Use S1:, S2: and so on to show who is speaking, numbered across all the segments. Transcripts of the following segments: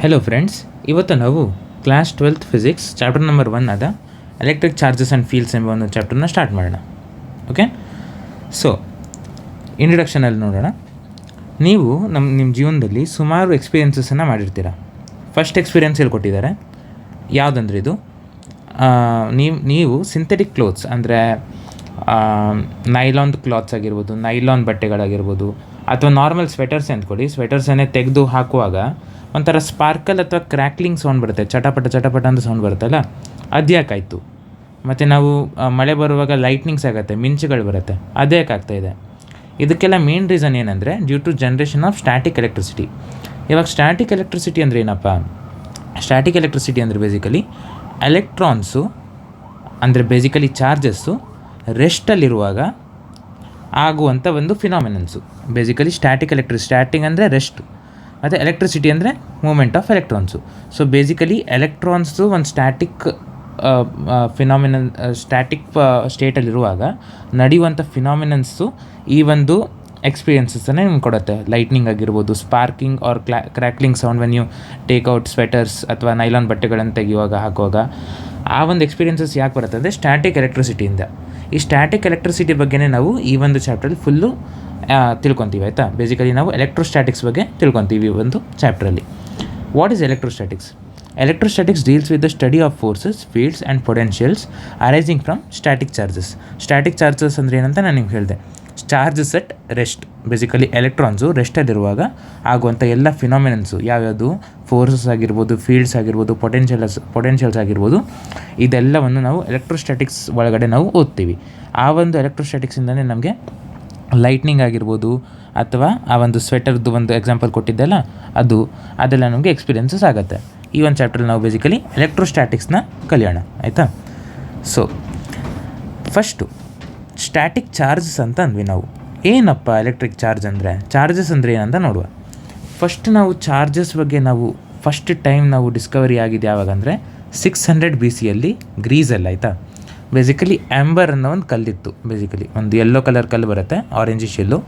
S1: Hello friends, ಇವತ್ತು ನಾವು class 12th physics chapter number 1 ಆದ ಎಲೆಕ್ಟ್ರಿಕ್ ಚಾರ್ಜಸ್ ಆ್ಯಂಡ್ ಫೀಲ್ಡ್ಸ್ ಎಂಬ ಒಂದು ಚಾಪ್ಟರ್ನ ಸ್ಟಾರ್ಟ್ ಮಾಡೋಣ. ಓಕೆ, ಸೊ ಇಂಟ್ರಡಕ್ಷನಲ್ಲಿ ನೋಡೋಣ. ನೀವು ನಿಮ್ಮ ಜೀವನದಲ್ಲಿ ಸುಮಾರು ಎಕ್ಸ್ಪೀರಿಯೆನ್ಸಸ್ಸನ್ನು ಮಾಡಿರ್ತೀರ. ಫಸ್ಟ್ ಎಕ್ಸ್ಪೀರಿಯೆನ್ಸ್ ಹೇಳ್ಕೊಟ್ಟಿದ್ದಾರೆ. ಯಾವುದಂದ್ರೆ ಇದು ನೀವು ಸಿಂಥೆಟಿಕ್ ಕ್ಲೋತ್ಸ್ ಅಂದರೆ ನೈಲಾನ್ ಕ್ಲಾತ್ಸ್ ಆಗಿರ್ಬೋದು, ನೈಲಾನ್ ಬಟ್ಟೆಗಳಾಗಿರ್ಬೋದು, ಅಥವಾ ನಾರ್ಮಲ್ ಸ್ವೆಟರ್ಸ್ ಅಂದ್ಕೊಳ್ಳಿ. ಸ್ವೆಟರ್ಸನ್ನೇ ತೆಗೆದು ಹಾಕುವಾಗ ಒಂಥರ ಸ್ಪಾರ್ಕಲ್ ಅಥವಾ ಕ್ರ್ಯಾಕ್ಲಿಂಗ್ ಸೌಂಡ್ ಬರುತ್ತೆ, ಚಟಪಟ ಅಂತ ಸೌಂಡ್ ಬರುತ್ತಲ್ಲ, ಅದು ಯಾಕಾಯಿತು? ಮತ್ತು ನಾವು ಮಳೆ ಬರುವಾಗ ಲೈಟ್ನಿಂಗ್ಸ್ ಆಗುತ್ತೆ, ಮಿಂಚುಗಳು ಬರುತ್ತೆ, ಅದೇ ಯಾಕಾಗ್ತಾಯಿದೆ? ಇದಕ್ಕೆಲ್ಲ ಮೇನ್ ರೀಸನ್ ಏನಂದರೆ due to generation of static electricity. ಇವಾಗ ಸ್ಟ್ಯಾಟಿಕ್ ಎಲೆಕ್ಟ್ರಿಸಿಟಿ ಅಂದರೆ ಏನಪ್ಪ? ಸ್ಟ್ಯಾಟಿಕ್ ಎಲೆಕ್ಟ್ರಿಸಿಟಿ ಅಂದರೆ ಬೇಸಿಕಲಿ ಎಲೆಕ್ಟ್ರಾನ್ಸು ಅಂದರೆ ಬೇಸಿಕಲಿ ಚಾರ್ಜಸ್ಸು ರೆಸ್ಟಲ್ಲಿರುವಾಗ ಆಗುವಂಥ ಒಂದು ಫಿನಾಮಿನನ್ಸು. ಬೇಸಿಕಲಿ ಸ್ಟ್ಯಾಟಿಂಗ್ ಅಂದರೆ ರೆಸ್ಟ್, ಮತ್ತು ಎಲೆಕ್ಟ್ರಿಸಿಟಿ ಅಂದರೆ movement of electrons. So basically electrons ಒಂದು ಸ್ಟ್ಯಾಟಿಕ್ ಸ್ಟೇಟಲ್ಲಿರುವಾಗ ನಡೆಯುವಂಥ ಫಿನಾಮಿನನ್ಸು ಈ ಒಂದು ಎಕ್ಸ್ಪೀರಿಯನ್ಸಸ್ಸನ್ನೇ ನಿಮ್ಗೆ ಕೊಡುತ್ತೆ. ಲೈಟ್ನಿಂಗ್ ಆಗಿರ್ಬೋದು, sparking or crackling sound when you take out sweaters ಅಥವಾ ನೈಲಾನ್ ಬಟ್ಟೆಗಳನ್ನು ತೆಗೆಯುವಾಗ ಹಾಕುವಾಗ ಆ ಒಂದು ಎಕ್ಸ್ಪೀರಿಯನ್ಸಸ್ ಯಾಕೆ ಬರುತ್ತೆ ಅಂದರೆ ಸ್ಟ್ಯಾಟಿಕ್ ಎಲೆಕ್ಟ್ರಿಸಿಟಿಯಿಂದ. ಈ ಸ್ಟ್ಯಾಟಿಕ್ ಎಲೆಕ್ಟ್ರಿಸಿಟಿ ಬಗ್ಗೆನೇ ನಾವು ಈ ಒಂದು ಚಾಪ್ಟ್ರಲ್ಲಿ ಫುಲ್ಲು ತಿಳ್ಕೊತೀವಿ, ಆಯಿತಾ? ಬೇಸಿಕಲಿ ನಾವು ಎಲೆಕ್ಟ್ರೋಸ್ಟ್ಯಾಟಿಕ್ಸ್ ಬಗ್ಗೆ ತಿಳ್ಕೊತೀವಿ ಈ ಒಂದು ಚಾಪ್ಟ್ರಲ್ಲಿ. What is electrostatics? Electrostatics deals with the study of forces, fields and potentials arising from static charges. Static charges ಅಂದರೆ ಏನಂತ ನಾನು ನಿಮ್ಗೆ ಹೇಳಿದೆ. Charges at rest, basically electrons ರೆಸ್ಟಲ್ಲಿರುವಾಗ ಆಗುವಂಥ ಎಲ್ಲ ಫಿನಾಮಿನನ್ಸು ಯಾವ್ಯಾವುದು, ಫೋರ್ಸಸ್ ಆಗಿರ್ಬೋದು, ಫೀಲ್ಡ್ಸ್ ಆಗಿರ್ಬೋದು, ಪೊಟೆನ್ಷಿಯಲ್ಸ್ ಆಗಿರ್ಬೋದು, ಇದೆಲ್ಲವನ್ನು ನಾವು ಎಲೆಕ್ಟ್ರೋಸ್ಟ್ಯಾಟಿಕ್ಸ್ ಒಳಗಡೆ ನಾವು ಓದ್ತೀವಿ. ಆ ಒಂದು ಎಲೆಕ್ಟ್ರೋಸ್ಟ್ಯಾಟಿಕ್ಸಿಂದನೇ ನಮಗೆ ಲೈಟ್ನಿಂಗ್ ಆಗಿರ್ಬೋದು, ಅಥವಾ ಆ ಒಂದು ಸ್ವೆಟರ್ದು ಒಂದು ಎಕ್ಸಾಂಪಲ್ ಕೊಟ್ಟಿದ್ದೆಲ್ಲ ಅದೆಲ್ಲ ನಮಗೆ ಎಕ್ಸ್ಪೀರಿಯನ್ಸಸ್ ಆಗುತ್ತೆ. ಈ ಒಂದು ಚಾಪ್ಟ್ರಲ್ಲಿ ನಾವು ಬೇಸಿಕಲಿ ಎಲೆಕ್ಟ್ರೋಸ್ಟ್ಯಾಟಿಕ್ಸ್ನ ಕಲಿಯೋಣ, ಆಯಿತಾ? ಸೊ ಫಸ್ಟು ಸ್ಟ್ಯಾಟಿಕ್ ಚಾರ್ಜಸ್ ಅಂತ ಅಂದ್ವಿ ನಾವು. ಏನಪ್ಪ ಎಲೆಕ್ಟ್ರಿಕ್ ಚಾರ್ಜ್ ಅಂದರೆ? ಚಾರ್ಜಸ್ ಅಂದರೆ ಏನಂತ ನೋಡುವ. ಫಸ್ಟ್ ನಾವು ಚಾರ್ಜಸ್ ಬಗ್ಗೆ ಫಸ್ಟ್ ಟೈಮ್ ನಾವು ಡಿಸ್ಕವರಿ ಆಗಿದೆ ಯಾವಾಗ ಅಂದರೆ 600 BCಯಲ್ಲಿ ಗ್ರೀಸಲ್ಲಿ, ಆಯಿತಾ? ಬೇಸಿಕಲಿ ಆ್ಯಂಬರ್ ಅನ್ನೋ ಒಂದು ಕಲ್ಲಿತ್ತು. ಬೇಸಿಕಲಿ ಒಂದು ಯೆಲ್ಲೋ ಕಲರ್ ಕಲ್ಲು ಬರುತ್ತೆ, ಆರೆಂಜ್ ಶೆಲ್ಲು.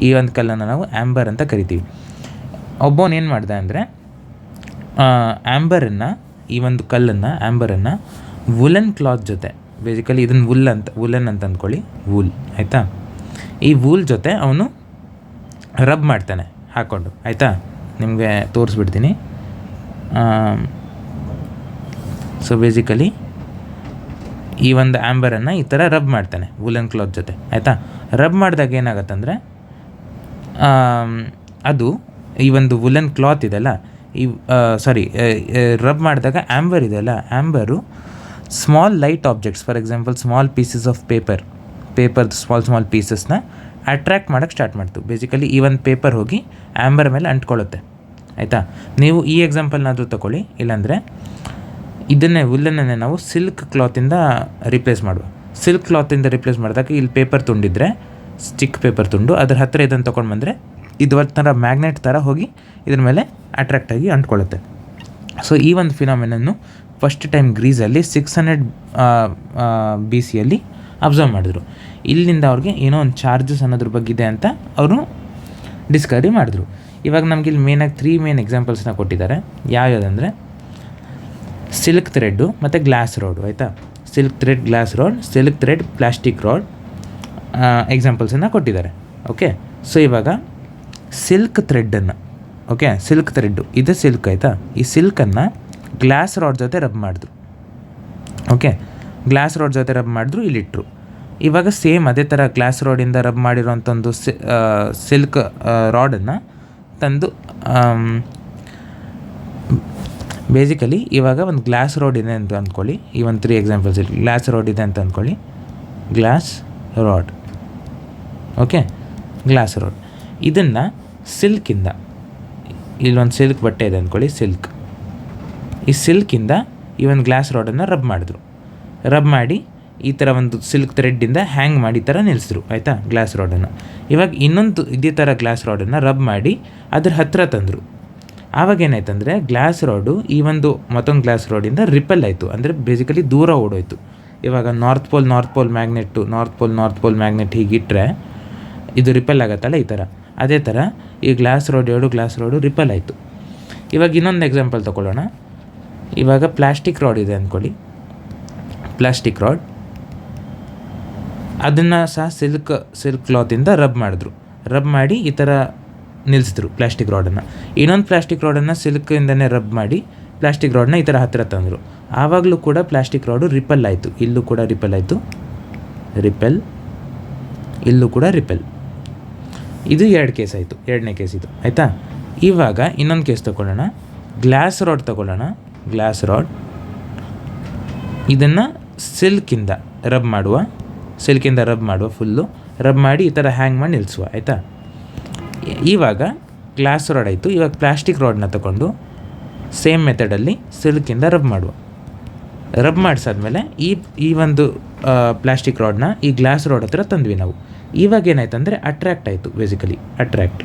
S1: ಈ ಒಂದು ಕಲ್ಲನ್ನು ನಾವು ಆ್ಯಂಬರ್ ಅಂತ ಕರಿತೀವಿ. ಒಬ್ಬವನು ಏನು ಮಾಡ್ದೆ ಅಂದರೆ ಈ ಒಂದು ಕಲ್ಲನ್ನು ಆ್ಯಂಬರನ್ನು ವುಲನ್ ಕ್ಲಾತ್ ಜೊತೆ, ಬೇಸಿಕಲಿ ಇದನ್ನು ವುಲನ್ ಅಂತ ಅಂದ್ಕೊಳ್ಳಿ, ವೂಲ್, ಆಯಿತಾ? ಈ ವೂಲ್ ಜೊತೆ ಅವನು ರಬ್ ಮಾಡ್ತಾನೆ ಹಾಕ್ಕೊಂಡು, ಆಯಿತಾ? ನಿಮಗೆ ತೋರಿಸ್ಬಿಡ್ತೀನಿ. ಸೊ ಬೇಸಿಕಲಿ ಈ ಒಂದು ಆ್ಯಂಬರನ್ನು ಈ ಥರ ರಬ್ ಮಾಡ್ತಾನೆ ವುಲನ್ ಕ್ಲಾತ್ ಜೊತೆ, ಆಯಿತಾ? ರಬ್ ಮಾಡಿದಾಗ ಏನಾಗುತ್ತಂದರೆ ಅದು ಈ ಒಂದು ವುಲನ್ ಕ್ಲಾತ್ ಇದೆಲ್ಲ, ರಬ್ ಮಾಡಿದಾಗ ಆ್ಯಂಬರ್ ಇದೆಯಲ್ಲ, amber small light objects, for example small pieces of ಪೇಪರ್ದು ಸ್ಮಾಲ್ ಪೀಸಸ್ನ ಅಟ್ರ್ಯಾಕ್ಟ್ ಮಾಡೋಕ್ಕೆ ಸ್ಟಾರ್ಟ್ ಮಾಡ್ತು. ಬೇಸಿಕಲಿ ಈ ಒಂದು ಪೇಪರ್ ಹೋಗಿ ಆ್ಯಂಬರ್ ಮೇಲೆ ಅಂಟ್ಕೊಳ್ಳುತ್ತೆ, ಆಯಿತಾ? ನೀವು ಈ ಎಕ್ಸಾಂಪಲ್ನಾದರೂ ತಗೊಳ್ಳಿ, ಇಲ್ಲಾಂದರೆ ವುಲ್ಲನ್ನೇ ನಾವು ಸಿಲ್ಕ್ ಕ್ಲಾತಿಂದ ರಿಪ್ಲೇಸ್ ಮಾಡುವ. ಸಿಲ್ಕ್ ಕ್ಲಾತಿಂದ ರಿಪ್ಲೇಸ್ ಮಾಡಿದಾಗ ಇಲ್ಲಿ ಪೇಪರ್ ತುಂಡಿದ್ರೆ, ಸ್ಟಿಕ್ ಪೇಪರ್ ತುಂಡು, ಅದ್ರ ಹತ್ತಿರ ಇದನ್ನು ತೊಗೊಂಡು ಬಂದರೆ ಇದು ಥರ ಮ್ಯಾಗ್ನೆಟ್ ಥರ ಹೋಗಿ ಇದ್ರ ಮೇಲೆ ಅಟ್ರ್ಯಾಕ್ಟಾಗಿ ಅಂಟ್ಕೊಳ್ಳುತ್ತೆ. ಸೊ ಈ ಒಂದು ಫಿನಾಮಿನನ್ನು ಫಸ್ಟ್ ಟೈಮ್ ಗ್ರೀಸಲ್ಲಿ 600 BCಯಲ್ಲಿ ಅಬ್ಸರ್ವ್ ಮಾಡಿದ್ರು. ಇಲ್ಲಿಂದ ಅವ್ರಿಗೆ ಏನೋ ಒಂದು ಚಾರ್ಜಸ್ ಅನ್ನೋದ್ರ ಬಗ್ಗೆ ಇದೆ ಅಂತ ಅವರು ಡಿಸ್ಕವರಿ ಮಾಡಿದ್ರು. ಇವಾಗ ನಮ್ಗೆ ಇಲ್ಲಿ ಮೇನಾಗಿ 3 ಮೇನ್ ಎಕ್ಸಾಂಪಲ್ಸ್ನ ಕೊಟ್ಟಿದ್ದಾರೆ. ಯಾವುದಂದರೆ ಸಿಲ್ಕ್ ಥ್ರೆಡ್ಡು ಮತ್ತು ಗ್ಲಾಸ್ ರಾಡು, ಆಯಿತಾ? Silk thread, glass rod, silk thread, plastic rod ಎಕ್ಸಾಂಪಲ್ಸನ್ನು ಕೊಟ್ಟಿದ್ದಾರೆ. ಓಕೆ, ಸೊ ಇವಾಗ ಸಿಲ್ಕ್ ಥ್ರೆಡ್ಡನ್ನು, ಓಕೆ, ಸಿಲ್ಕ್ ಥ್ರೆಡ್ಡು ಇದು ಸಿಲ್ಕ್, ಆಯಿತಾ? ಈ ಸಿಲ್ಕನ್ನು ಗ್ಲಾಸ್ ರಾಡ್ ಜೊತೆ ರಬ್ ಮಾಡಿದ್ರು. ಓಕೆ, ಗ್ಲಾಸ್ ರಾಡ್ ಜೊತೆ ರಬ್ ಮಾಡಿದ್ರು, ಇಲ್ಲಿಟ್ಟರು. ಇವಾಗ ಸೇಮ್ ಅದೇ ಥರ ಗ್ಲಾಸ್ ರಾಡಿಂದ ರಬ್ ಮಾಡಿರೋಂಥ ಒಂದು ಸಿಲ್ಕ್ ರಾಡನ್ನು ತಂದು ಬೇಸಿಕಲಿ ಇವಾಗ ಒಂದು ಗ್ಲಾಸ್ ರಾಡ್ ಇದೆ ಅಂತ ಅಂದ್ಕೊಳ್ಳಿ. ಈ ಒಂದು 3 ಎಕ್ಸಾಂಪಲ್ಸ್ ಇಲ್ಲಿ ಗ್ಲಾಸ್ ರಾಡ್ ಇದೆ ಅಂತ ಅಂದ್ಕೊಳ್ಳಿ. Glass rod, okay, glass rod ಇದನ್ನು ಸಿಲ್ಕಿಂದ, ಇಲ್ಲೊಂದು ಸಿಲ್ಕ್ ಬಟ್ಟೆ ಇದೆ ಅಂದ್ಕೊಳ್ಳಿ, ಈ ಸಿಲ್ಕಿಂದ ಈ ಒಂದು ಗ್ಲಾಸ್ ರಾಡನ್ನು ರಬ್ ಮಾಡಿದ್ರು. ರಬ್ ಮಾಡಿ ಈ ಥರ ಒಂದು ಸಿಲ್ಕ್ ಥ್ರೆಡ್ಡಿಂದ ಹ್ಯಾಂಗ್ ಮಾಡಿ ಈ ಥರ ನಿಲ್ಲಿಸಿದ್ರು, ಆಯಿತಾ? ಗ್ಲಾಸ್ ರಾಡನ್ನು. ಇವಾಗ ಇನ್ನೊಂದು ಇದೇ ಥರ ಗ್ಲಾಸ್ ರಾಡನ್ನು ರಬ್ ಮಾಡಿ ಅದ್ರ ಹತ್ತಿರ ತಂದರು. ಆವಾಗ ಏನಾಯ್ತಂದರೆ ಗ್ಲಾಸ್ ರಾಡು ಈ ಒಂದು ಮತ್ತೊಂದು ಗ್ಲಾಸ್ ರಾಡಿಂದ ರಿಪೆಲ್ ಆಯಿತು, ಅಂದರೆ ಬೇಸಿಕಲಿ ದೂರ ಓಡೋಯ್ತು. ಇವಾಗ ನಾರ್ತ್ ಪೋಲ್ ಮ್ಯಾಗ್ನೆಟ್ ಹೀಗಿಟ್ಟರೆ ಇದು ರಿಪೆಲ್ ಆಗುತ್ತಲ್ಲ ಈ ಥರ, ಅದೇ ಥರ ಈ glass rod 2 glass rod ripple ಆಯಿತು. ಇವಾಗ ಇನ್ನೊಂದು ಎಕ್ಸಾಂಪಲ್ ತೊಗೊಳ್ಳೋಣ. ಇವಾಗ ಪ್ಲಾಸ್ಟಿಕ್ ರಾಡ್ ಇದೆ ಅಂದ್ಕೊಳ್ಳಿ. ಪ್ಲಾಸ್ಟಿಕ್ ರಾಡ್ ಅದನ್ನು ಸಹ ಸಿಲ್ಕ್ ಕ್ಲಾತಿಂದ ರಬ್ ಮಾಡಿ ಈ ಥರ ನಿಲ್ಲಿಸಿದ್ರು ಪ್ಲಾಸ್ಟಿಕ್ ರಾಡನ್ನು. ಇನ್ನೊಂದು ಪ್ಲಾಸ್ಟಿಕ್ ರಾಡನ್ನು ಸಿಲ್ಕಿಂದನೇ ರಬ್ ಮಾಡಿ ಪ್ಲಾಸ್ಟಿಕ್ ರಾಡನ್ನ ಈ ಥರ ಹತ್ತಿರ ತಂದರು. ಆವಾಗಲೂ ಕೂಡ ಪ್ಲಾಸ್ಟಿಕ್ ರಾಡು ರಿಪಲ್ ಆಯಿತು. ಇಲ್ಲೂ ಕೂಡ ರಿಪಲ್ ಆಯಿತು, ರಿಪೆಲ್, ಇಲ್ಲೂ ಕೂಡ ರಿಪೆಲ್. ಇದು 2 ಕೇಸ್ ಆಯಿತು, 2ನೇ ಕೇಸ್ ಇದು ಆಯಿತಾ. ಇವಾಗ ಇನ್ನೊಂದು ಕೇಸ್ ತೊಗೊಳ್ಳೋಣ. ಗ್ಲಾಸ್ ರಾಡ್ ತೊಗೊಳ್ಳೋಣ. ಗ್ಲಾಸ್ ರಾಡ್ ಇದನ್ನು ಸಿಲ್ಕಿಂದ ರಬ್ ಮಾಡುವ ಫುಲ್ಲು ರಬ್ ಮಾಡಿ ಈ ಥರ ಹ್ಯಾಂಗ್ ಮಾಡಿ ನಿಲ್ಲಿಸುವ ಆಯಿತಾ. ಇವಾಗ ಗ್ಲಾಸ್ ರಾಡ್ ಆಯಿತು. ಇವಾಗ ಪ್ಲಾಸ್ಟಿಕ್ ರಾಡನ್ನ ತಗೊಂಡು ಸೇಮ್ ಮೆಥಡಲ್ಲಿ ಸಿಲ್ಕಿಂದ ರಬ್ ಮಾಡಿಸಾದ್ಮೇಲೆ ಈ ಒಂದು ಪ್ಲಾಸ್ಟಿಕ್ ರಾಡನ್ನ ಈ ಗ್ಲಾಸ್ ರಾಡ್ ಹತ್ರ ತಂದ್ವಿ ನಾವು. ಇವಾಗ ಏನಾಯ್ತು ಅಂದರೆ ಅಟ್ರ್ಯಾಕ್ಟ್ ಆಯಿತು. ಬೇಸಿಕಲಿ ಅಟ್ರ್ಯಾಕ್ಟ್,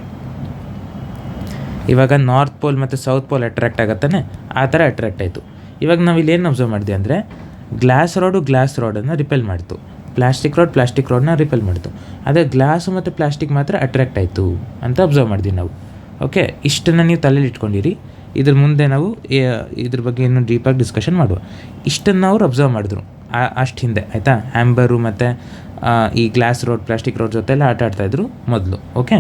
S1: ಇವಾಗ ನಾರ್ತ್ ಪೋಲ್ ಮತ್ತು ಸೌತ್ ಪೋಲ್ ಅಟ್ರ್ಯಾಕ್ಟ್ ಆಗುತ್ತಾನೆ, ಆ ಥರ ಅಟ್ರ್ಯಾಕ್ಟ್ ಆಯಿತು. ಇವಾಗ ನಾವು ಇಲ್ಲಿ ಏನು ಅಬ್ಸರ್ವ್ ಮಾಡಿದ್ವಿ ಅಂದರೆ ಗ್ಲಾಸ್ ರಾಡನ್ನು ರಿಪೆಲ್ ಮಾಡ್ತು, ಪ್ಲಾಸ್ಟಿಕ್ ರಾಡನ್ನ ರಿಪೆಲ್ ಮಾಡ್ತು. ಅದೇ ಗ್ಲಾಸು ಮತ್ತು ಪ್ಲಾಸ್ಟಿಕ್ ಮಾತ್ರ ಅಟ್ರ್ಯಾಕ್ಟ್ ಆಯಿತು ಅಂತ ಅಬ್ಸರ್ವ್ ಮಾಡಿದ್ವಿ ನಾವು. ಓಕೆ, ಇಷ್ಟನ್ನು ನೀವು ತಲೆಯಲ್ಲಿ ಇಟ್ಕೊಂಡಿರಿ. ಇದ್ರ ಮುಂದೆ ನಾವು ಇದ್ರ ಬಗ್ಗೆ ಇನ್ನೂ ಡೀಪಾಗಿ ಡಿಸ್ಕಷನ್ ಮಾಡುವ. ಇಷ್ಟನ್ನು ಅವ್ರು ಅಬ್ಸರ್ವ್ ಮಾಡಿದ್ರು ಅಷ್ಟು ಹಿಂದೆ ಆಯಿತಾ. ಆ್ಯಂಬರು ಮತ್ತು ಈ ಗ್ಲಾಸ್ ರಾಡ್ ಪ್ಲಾಸ್ಟಿಕ್ ರಾಡ್ ಜೊತೆ ಎಲ್ಲ ಆಟ ಆಡ್ತಾಯಿದ್ರು ಮೊದಲು. ಓಕೆ,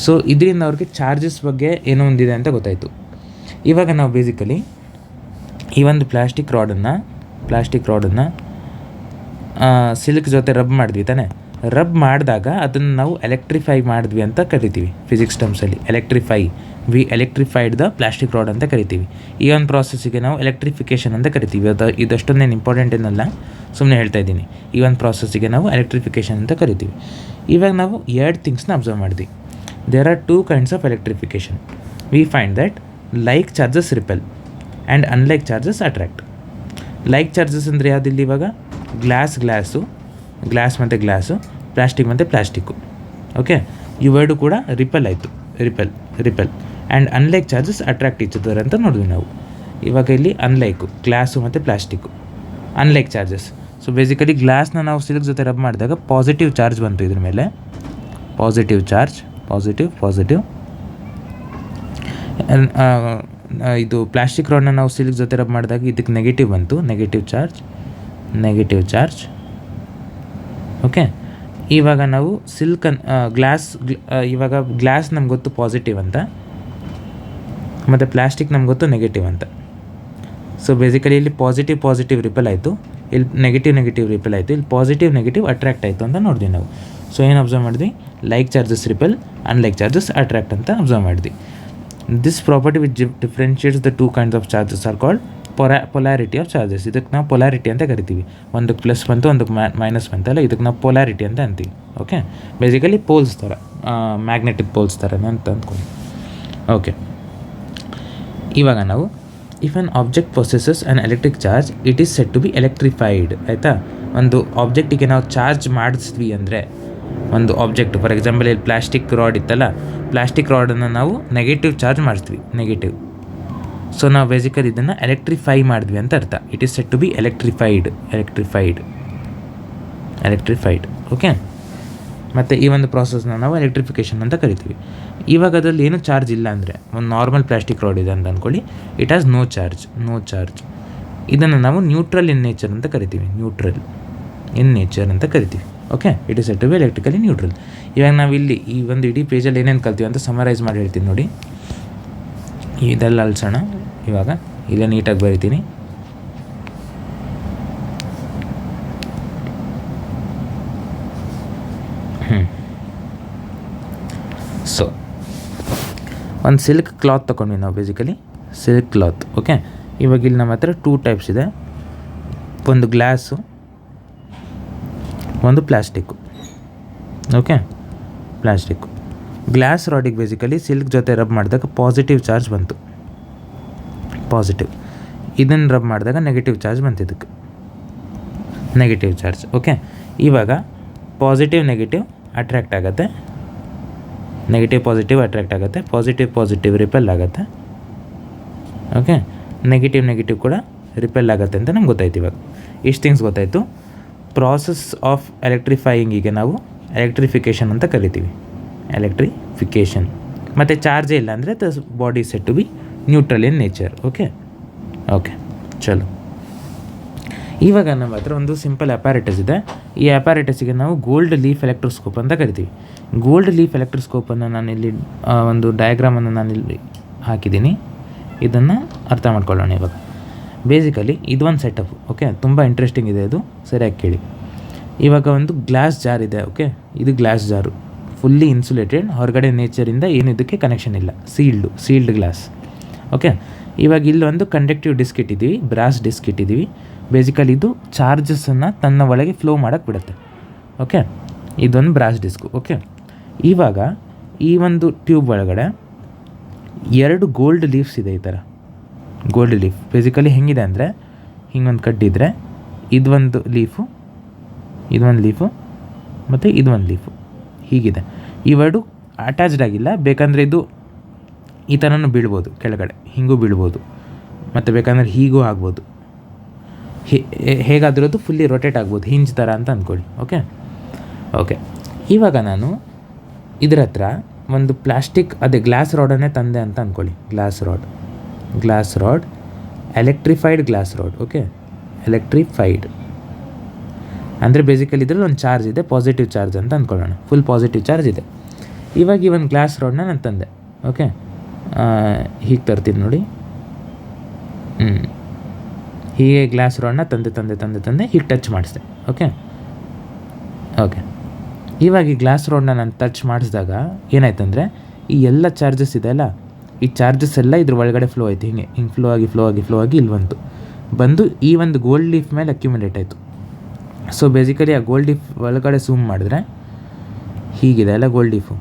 S1: ಸೊ ಇದರಿಂದ ಅವ್ರಿಗೆ ಚಾರ್ಜಸ್ ಬಗ್ಗೆ ಏನೋ ಒಂದಿದೆ ಅಂತ ಗೊತ್ತಾಯಿತು. ಇವಾಗ ನಾವು ಬೇಸಿಕಲಿ ಈ ಒಂದು ಪ್ಲಾಸ್ಟಿಕ್ ರಾಡನ್ನು ಸಿಲ್ಕ್ ಜೊತೆ ರಬ್ ಮಾಡಿದ್ವಿ ತಾನೆ. ರಬ್ ಮಾಡಿದಾಗ ಅದನ್ನು ನಾವು ಎಲೆಕ್ಟ್ರಿಫೈ ಮಾಡಿದ್ವಿ ಅಂತ ಕರಿತೀವಿ ಫಿಸಿಕ್ಸ್ ಟರ್ಮ್ಸಲ್ಲಿ. ಎಲೆಕ್ಟ್ರಿಫೈಡ್ ದ ಪ್ಲಾಸ್ಟಿಕ್ ರಾಡ್ ಅಂತ ಕರಿತೀವಿ. ಈ ಒಂದು ಪ್ರಾಸೆಸ್ಸಿಗೆ ನಾವು ಎಲೆಕ್ಟ್ರಿಫಿಕೇಷನ್ ಅಂತ ಕರಿತೀವಿ. ಇದಷ್ಟೊಂದೇನು ಇಂಪಾರ್ಟೆಂಟ್ ಏನಲ್ಲ, ಸುಮ್ಮನೆ ಹೇಳ್ತಾ ಇದ್ದೀನಿ. ಈ ಒಂದು ಪ್ರಾಸೆಸ್ಸಿಗೆ ನಾವು ಎಲೆಕ್ಟ್ರಿಫಿಕೇಷನ್ ಅಂತ ಕರಿತೀವಿ. ಇವಾಗ ನಾವು 2 ಥಿಂಗ್ಸ್ನ ಅಬ್ಸರ್ವ್ ಮಾಡಿದ್ವಿ. There are 2 kinds of electrification. We find that like charges repel and unlike charges attract. Like charges ಅಂದರೆ ಯಾವುದಿಲ್ಲ, ಇವಾಗ ಗ್ಲಾಸ್ ಮತ್ತು ಗ್ಲಾಸು, ಪ್ಲಾಸ್ಟಿಕ್ ಮತ್ತು ಪ್ಲಾಸ್ಟಿಕ್ಕು. ಓಕೆ, ಇವೆರಡು ಕೂಡ ರಿಪೆಲ್ ಆಯಿತು, repel. And unlike charges attract each other ಅಂತ ನೋಡಿದ್ವಿ ನಾವು. ಇವಾಗ ಇಲ್ಲಿ ಅನ್ಲೈಕು, ಗ್ಲಾಸು ಮತ್ತು plastic unlike charges. So basically ಗ್ಲಾಸ್ನ ನಾವು ಸಿಲ್ಕ್ ಜೊತೆ ರಬ್ ಮಾಡಿದಾಗ ಪಾಸಿಟಿವ್ ಚಾರ್ಜ್ ಬಂತು ಇದ್ರ ಮೇಲೆ, ಪಾಸಿಟಿವ್ ಚಾರ್ಜ್, ಪಾಸಿಟಿವ್. ಇದು ಪ್ಲಾಸ್ಟಿಕ್ ರಾಡನ್ನ ನಾವು ಸಿಲ್ಕ್ ಜೊತೆ ರಬ್ ಮಾಡಿದಾಗ ಇದಕ್ಕೆ ನೆಗೆಟಿವ್ ಬಂತು, ನೆಗೆಟಿವ್ ಚಾರ್ಜ್. ಓಕೆ, ಇವಾಗ ನಾವು ಇವಾಗ ಗ್ಲಾಸ್ ನಮ್ಗೆ ಗೊತ್ತು ಪಾಸಿಟಿವ್ ಅಂತ, ಮತ್ತು ಪ್ಲಾಸ್ಟಿಕ್ ನಮ್ಗೆ ಗೊತ್ತು ನೆಗೆಟಿವ್ ಅಂತ. ಸೊ ಬೇಸಿಕಲಿ ಇಲ್ಲಿ ಪಾಸಿಟಿವ್ ರಿಪೆಲ್ ಆಯಿತು, ಇಲ್ಲಿ ನೆಗೆಟಿವ್ ರಿಪೆಲ್ ಆಯಿತು, ಇಲ್ಲಿ ಪಾಸಿಟಿವ್ ಅಟ್ರ್ಯಾಕ್ಟ್ ಆಯಿತು ಅಂತ ನೋಡಿದ್ವಿ ನಾವು. ಸೊ ಏನು ಅಬ್ಸರ್ವ್ ಮಾಡಿದ್ವಿ, like charges repel, unlike charges attract ಅಂತ ಅಬ್ಸರ್ವ್ ಮಾಡಿದ್ವಿ. This property which differentiates the 2 kinds of charges are called polarity of charges. ಇದಕ್ಕೆ ನಾವು ಪೊಲಾರಿಟಿ ಅಂತ ಕರಿತೀವಿ. ಒಂದಕ್ಕೆ ಪ್ಲಸ್ ಬಂತು, ಒಂದಕ್ಕೆ ಮೈನಸ್ ಬಂತಲ್ಲ, ಇದಕ್ಕೆ ನಾವು ಪೊಲಾರಿಟಿ ಅಂತ ಅಂತೀವಿ. ಓಕೆ, ಬೇಸಿಕಲಿ ಪೋಲ್ಸ್ ಥರ, ಮ್ಯಾಗ್ನೆಟಿಕ್ ಪೋಲ್ಸ್ ಥರ ಅಂತ ಅಂದ್ಕೊಂಡು. ಓಕೆ, ಇವಾಗ ನಾವು if an object possesses an electric charge it is said to be electrified ಆಯಿತಾ. ಒಂದು ಆಬ್ಜೆಕ್ಟಿಗೆ ನಾವು ಚಾರ್ಜ್ ಮಾಡಿಸ್ತೀವಿ ಅಂದರೆ, ಒಂದು ಆಬ್ಜೆಕ್ಟ್ ಫಾರ್ ಎಕ್ಸಾಂಪಲ್ ಇಲ್ಲಿ ಪ್ಲಾಸ್ಟಿಕ್ ರಾಡ್ ಇತ್ತಲ್ಲ, ಪ್ಲಾಸ್ಟಿಕ್ ರಾಡನ್ನು ನಾವು ನೆಗೆಟಿವ್ ಚಾರ್ಜ್ ಮಾಡಿಸ್ತೀವಿ, ನೆಗೆಟಿವ್. ಸೊ ನಾವು ಬೇಸಿಕಲಿ ಇದನ್ನು ಎಲೆಕ್ಟ್ರಿಫೈ ಮಾಡಿದ್ವಿ ಅಂತ ಅರ್ಥ. It is said to be electrified. Okay, ಮತ್ತು ಈ ಒಂದು ಪ್ರಾಸೆಸ್ನ ನಾವು ಎಲೆಕ್ಟ್ರಿಫಿಕೇಷನ್ ಅಂತ ಕರಿತೀವಿ. ಇವಾಗ ಅದರಲ್ಲಿ ಏನು ಚಾರ್ಜ್ ಇಲ್ಲ ಅಂದರೆ, ಒಂದು ನಾರ್ಮಲ್ ಪ್ಲಾಸ್ಟಿಕ್ ರಾಡ್ ಇದೆ ಅಂತ ಅಂದ್ಕೊಳ್ಳಿ, ಇಟ್ ಹ್ಯಾಸ್ ನೋ ಚಾರ್ಜ್. ಇದನ್ನು ನಾವು ನ್ಯೂಟ್ರಲ್ ಇನ್ ನೇಚರ್ ಅಂತ ಕರಿತೀವಿ, okay, it is said to be electrically neutral. ಇವಾಗ ನಾವು ಇಲ್ಲಿ ಈ ಒಂದು ಇಡೀ ಪೇಜಲ್ಲಿ ಏನೇನು ಕಲ್ತೀವಿ ಅಂತ ಸಮರೈಸ್ ಮಾಡಿ ಹೇಳ್ತೀನಿ ನೋಡಿ. ಇದೆಲ್ಲ ಅಲ್ಸೋಣ. ಇವಾಗ ಇಲ್ಲೇ ನೀಟಾಗಿ ಬರಿತೀನಿ. ಸೊ ಒಂದು ಸಿಲ್ಕ್ ಕ್ಲಾತ್ ತೊಗೊಂಡ್ವಿ ನಾವು, ಬೇಸಿಕಲಿ ಸಿಲ್ಕ್ ಕ್ಲಾತ್. ಓಕೆ, ಇವಾಗ ಇಲ್ಲಿ ನಮ್ಮ ಹತ್ರ 2 types ಇದೆ, ಒಂದು ಗ್ಲಾಸು, ಒಂದು ಪ್ಲಾಸ್ಟಿಕ್ಕು. ಓಕೆ, ಗ್ಲಾಸ್ ರಾಡಿಗೆ ಬೇಸಿಕಲಿ ಸಿಲ್ಕ್ ಜೊತೆ ರಬ್ ಮಾಡಿದಾಗ ಪಾಸಿಟಿವ್ ಚಾರ್ಜ್ ಬಂತು, ಇದನ್ನು ರಬ್ ಮಾಡಿದಾಗ ನೆಗೆಟಿವ್ ಚಾರ್ಜ್ ಬಂತು, ಇದಕ್ಕೆ ನೆಗೆಟಿವ್ ಚಾರ್ಜ್. ಓಕೆ, ಇವಾಗ ಪಾಸಿಟಿವ್ ಅಟ್ರ್ಯಾಕ್ಟ್ ಆಗುತ್ತೆ, ನೆಗೆಟಿವ್ ಅಟ್ರ್ಯಾಕ್ಟ್ ಆಗುತ್ತೆ, ಪಾಸಿಟಿವ್ ರಿಪೆಲ್ ಆಗುತ್ತೆ. ಓಕೆ, ನೆಗೆಟಿವ್ ಕೂಡ ರಿಪೆಲ್ ಆಗುತ್ತೆ ಅಂತ ನಮ್ಗೆ ಗೊತ್ತಾಯ್ತು. ಇವಾಗ ಇಷ್ಟು ಥಿಂಗ್ಸ್ ಗೊತ್ತಾಯಿತು. ಪ್ರಾಸೆಸ್ ಆಫ್ ಎಲೆಕ್ಟ್ರಿಫೈಯಿಂಗಿಗೆ ನಾವು ಎಲೆಕ್ಟ್ರಿಫಿಕೇಷನ್ ಅಂತ ಕರಿತೀವಿ, ಎಲೆಕ್ಟ್ರಿಫಿಕೇಷನ್. ಮತ್ತು ಚಾರ್ಜೇ ಇಲ್ಲ ಅಂದರೆ the body said to be neutral in nature. Okay ಚಲೋ. ಇವಾಗ ನಮ್ಮ ಹತ್ರ ಒಂದು ಸಿಂಪಲ್ ಅಪ್ಯಾರೇಟಸ್ ಇದೆ. ಈ ಅಪ್ಯಾರೇಟಸ್ಸಿಗೆ ನಾವು ಗೋಲ್ಡ್ ಲೀಫ್ ಎಲೆಕ್ಟ್ರೋಸ್ಕೋಪ್ ಅಂತ ಕರಿತೀವಿ. ಗೋಲ್ಡ್ ಲೀಫ್ ಎಲೆಕ್ಟ್ರೋಸ್ಕೋಪನ್ನು ನಾನಿಲ್ಲಿ ಒಂದು ಡಯಾಗ್ರಾಮನ್ನು ನಾನಿಲ್ಲಿ ಹಾಕಿದ್ದೀನಿ. ಇದನ್ನು ಅರ್ಥ ಮಾಡ್ಕೊಳ್ಳೋಣ ಇವಾಗ. ಬೇಸಿಕಲಿ ಇದು ಒಂದು ಸೆಟಪ್. ಓಕೆ, ತುಂಬ ಇಂಟ್ರೆಸ್ಟಿಂಗ್ ಇದೆ ಇದು, ಸರಿಯಾಗಿ ಕೇಳಿ. ಇವಾಗ ಒಂದು ಗ್ಲಾಸ್ ಜಾರ್ ಇದೆ. ಓಕೆ, ಇದು ಗ್ಲಾಸ್ ಜಾರು ಫುಲ್ಲಿ ಇನ್ಸುಲೇಟೆಡ್, ಹೊರಗಡೆ ನೇಚರಿಂದ ಏನು ಇದಕ್ಕೆ ಕನೆಕ್ಷನ್ ಇಲ್ಲ, ಸೀಲ್ಡ್ ಗ್ಲಾಸ್. ಓಕೆ, ಇವಾಗ ಇಲ್ಲೊಂದು ಕಂಡಕ್ಟಿವ್ ಡಿಸ್ಕ್ ಇಟ್ಟಿದ್ದೀವಿ, ಬ್ರಾಸ್ ಡಿಸ್ಕ್ ಇಟ್ಟಿದ್ದೀವಿ. ಬೇಸಿಕಲಿ ಇದು ಚಾರ್ಜಸನ್ನು ತನ್ನ ಒಳಗೆ ಫ್ಲೋ ಮಾಡೋಕ್ಕೆ ಬಿಡುತ್ತೆ. ಓಕೆ, ಇದೊಂದು ಬ್ರಾಸ್ ಡಿಸ್ಕು. ಓಕೆ, ಇವಾಗ ಈ ಒಂದು ಟ್ಯೂಬ್ ಒಳಗಡೆ 2 ಗೋಲ್ಡ್ ಲೀಫ್ಸ್ ಇದೆ. ಈ ಥರ ಗೋಲ್ಡ್ ಲೀಫ್ ಬೇಸಿಕಲಿ ಹೆಂಗಿದೆ ಅಂದರೆ, ಹಿಂಗೊಂದು ಕಡ್ಡಿದ್ರೆ ಇದೊಂದು ಲೀಫು ಮತ್ತು ಇದೊಂದು ಲೀಫು ಹೀಗಿದೆ. ಇವೆರಡು ಅಟ್ಯಾಚ್ಡ್ ಆಗಿಲ್ಲ. ಬೇಕಂದರೆ ಇದು ಈ ಥರನೂ ಬೀಳ್ಬೋದು, ಕೆಳಗಡೆ ಹಿಂಗೂ ಬೀಳ್ಬೋದು, ಮತ್ತು ಬೇಕಂದರೆ ಹೀಗೂ ಆಗ್ಬೋದು. ಹೇಗಾದರೂ ಫುಲ್ಲಿ ರೊಟೇಟ್ ಆಗ್ಬೋದು, ಹಿಂಜ್ ಥರ ಅಂತ ಅಂದ್ಕೊಳ್ಳಿ. ಓಕೆ, ಇವಾಗ ನಾನು ಇದರ ಹತ್ರ ಒಂದು ಪ್ಲಾಸ್ಟಿಕ್ ಗ್ಲಾಸ್ ರಾಡನ್ನೇ ತಂದೆ ಅಂತ ಅಂದ್ಕೊಳ್ಳಿ. Glass rod electrified glass rod. Okay, electrified ಅಂದರೆ ಬೇಸಿಕಲಿ ಇದರಲ್ಲಿ ಒಂದು ಚಾರ್ಜ್ ಇದೆ, ಪಾಸಿಟಿವ್ ಚಾರ್ಜ್ ಅಂತ ಅಂದ್ಕೊಳ್ಳೋಣ. ಫುಲ್ ಪಾಸಿಟಿವ್ ಚಾರ್ಜ್ ಇದೆ. ಇವಾಗ ಈ ಒಂದು ಗ್ಲಾಸ್ ರಾಡ್ನ ನಾನು ತಂದೆ. ಓಕೆ, ಹೀಗೆ ತರ್ತೀನಿ ನೋಡಿ. ಹೀಗೆ ಗ್ಲಾಸ್ ರಾಡ್ನ ತಂದೆ ಹೀಗೆ ಟಚ್ ಮಾಡಿಸ್ದೆ. ಓಕೆ, ಇವಾಗ ಈ ಗ್ಲಾಸ್ ರಾಡ್ನ ನಾನು ಟಚ್ ಮಾಡಿಸಿದಾಗ ಏನಾಯ್ತಂದರೆ, ಈ ಎಲ್ಲ ಚಾರ್ಜಸ್ ಇದೆ ಅಲ್ಲ, ಈ ಚಾರ್ಜಸ್ ಎಲ್ಲ ಇದ್ರ ಒಳಗಡೆ ಫ್ಲೋ ಆಯಿತು. ಹಿಂಗೆ ಫ್ಲೋ ಆಗಿ ಇಲ್ಲಿ ಬಂದು ಈ ಒಂದು ಗೋಲ್ಡ್ ಲೀಫ್ ಮೇಲೆ ಅಕ್ಯುಮುಲೇಟ್ ಆಯಿತು. ಸೊ ಬೇಸಿಕಲಿ ಆ ಗೋಲ್ಡ್ ಲೀಫ್ ಒಳಗಡೆ ಝೂಮ್ ಮಾಡಿದ್ರೆ ಹೀಗಿದೆ ಅಲ್ಲ ಗೋಲ್ಡ್ ಲೀಫು,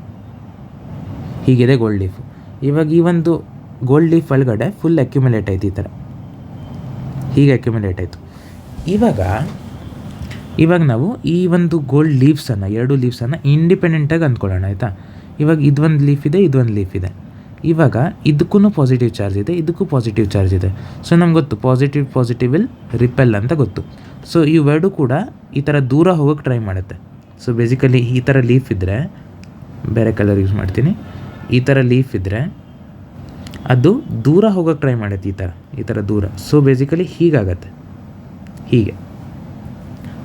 S1: ಹೀಗಿದೆ ಗೋಲ್ಡ್ ಲೀಫು. ಇವಾಗ ಈ ಒಂದು ಗೋಲ್ಡ್ ಲೀಫ್ ಒಳಗಡೆ ಫುಲ್ ಅಕ್ಯುಮುಲೇಟ್ ಆಯಿತು, ಈ ಥರ ಹೀಗೆ ಅಕ್ಯುಮುಲೇಟ್ ಆಯಿತು. ಇವಾಗ ನಾವು ಈ ಒಂದು ಗೋಲ್ಡ್ ಲೀವ್ಸನ್ನು 2 ಲೀವ್ಸನ್ನು ಇಂಡಿಪೆಂಡೆಂಟಾಗಿ ಅಂದ್ಕೊಳ್ಳೋಣ, ಆಯಿತಾ. ಇವಾಗ ಇದೊಂದು ಲೀಫ್ ಇದೆ, ಇದೊಂದು ಲೀಫ್ ಇದೆ. ಇವಾಗ ಇದಕ್ಕೂ ಪಾಸಿಟಿವ್ ಚಾರ್ಜ್ ಇದೆ, ಇದಕ್ಕೂ ಪಾಸಿಟಿವ್ ಚಾರ್ಜ್ ಇದೆ. ಸೊ ನಮ್ಗೆ ಗೊತ್ತು ಪಾಸಿಟಿವ್ ವಿಲ್ ರಿಪೆಲ್ ಅಂತ ಗೊತ್ತು. ಸೊ ಇವೆರಡು ಕೂಡ ಈ ಥರ ದೂರ ಹೋಗೋಕ್ಕೆ ಟ್ರೈ ಮಾಡುತ್ತೆ. ಸೊ ಬೇಸಿಕಲಿ ಈ ಥರ ಲೀಫ್ ಇದ್ದರೆ, ಬೇರೆ ಕಲರ್ ಯೂಸ್ ಮಾಡ್ತೀನಿ, ಈ ಥರ ಲೀಫ್ ಇದ್ದರೆ ಅದು ದೂರ ಹೋಗೋಕ್ಕೆ ಟ್ರೈ ಮಾಡುತ್ತೆ, ಈ ಥರ ದೂರ. ಸೊ ಬೇಸಿಕಲಿ ಹೀಗಾಗತ್ತೆ, ಹೀಗೆ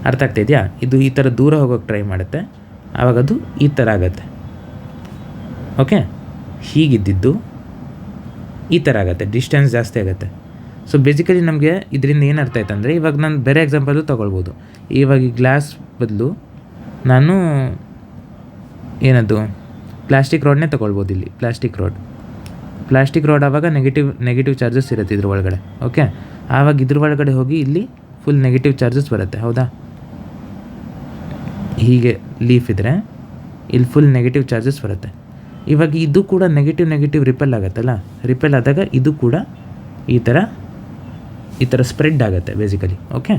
S1: ಅರ್ಥ ಆಗ್ತಾಯಿದೆಯಾ? ಇದು ಈ ಥರ ದೂರ ಹೋಗೋಕ್ಕೆ ಟ್ರೈ ಮಾಡುತ್ತೆ, ಆವಾಗ ಅದು ಈ ಥರ ಆಗುತ್ತೆ. ಓಕೆ, ಹೀಗಿದ್ದಿದ್ದು ಈ ಥರ ಆಗುತ್ತೆ, ಡಿಸ್ಟೆನ್ಸ್ ಜಾಸ್ತಿ ಆಗುತ್ತೆ. ಸೊ ಬೇಸಿಕಲಿ ನಮಗೆ ಇದರಿಂದ ಏನು ಅರ್ಥ ಆಯ್ತು ಅಂದರೆ, ಇವಾಗ ನಾನು ಬೇರೆ ಎಕ್ಸಾಂಪಲು ತೊಗೊಳ್ಬೋದು. ಇವಾಗ ಈ ಗ್ಲಾಸ್ ಬದಲು ನಾನು ಏನದು ಪ್ಲಾಸ್ಟಿಕ್ ರಾಡ್ನೇ ತೊಗೊಳ್ಬೋದು. ಇಲ್ಲಿ ಪ್ಲಾಸ್ಟಿಕ್ ರಾಡ್ ಆವಾಗ ನೆಗೆಟಿವ್ ಚಾರ್ಜಸ್ ಇರುತ್ತೆ ಇದ್ರ ಒಳಗಡೆ. ಓಕೆ, ಆವಾಗ ಇದ್ರ ಒಳಗಡೆ ಹೋಗಿ ಇಲ್ಲಿ ಫುಲ್ ನೆಗೆಟಿವ್ ಚಾರ್ಜಸ್ ಬರುತ್ತೆ, ಹೌದಾ. ಹೀಗೆ ಲೀಫ್ ಇದ್ದರೆ ಇಲ್ಲಿ ಫುಲ್ ನೆಗೆಟಿವ್ ಚಾರ್ಜಸ್ ಬರುತ್ತೆ. ಇವಾಗ ಇದು ಕೂಡ ನೆಗೆಟಿವ್ ರಿಪೆಲ್ ಆಗುತ್ತಲ್ಲ, ರಿಪೆಲ್ ಆದಾಗ ಇದು ಕೂಡ ಈ ಥರ ಸ್ಪ್ರೆಡ್ ಆಗುತ್ತೆ ಬೇಸಿಕಲಿ. ಓಕೆ,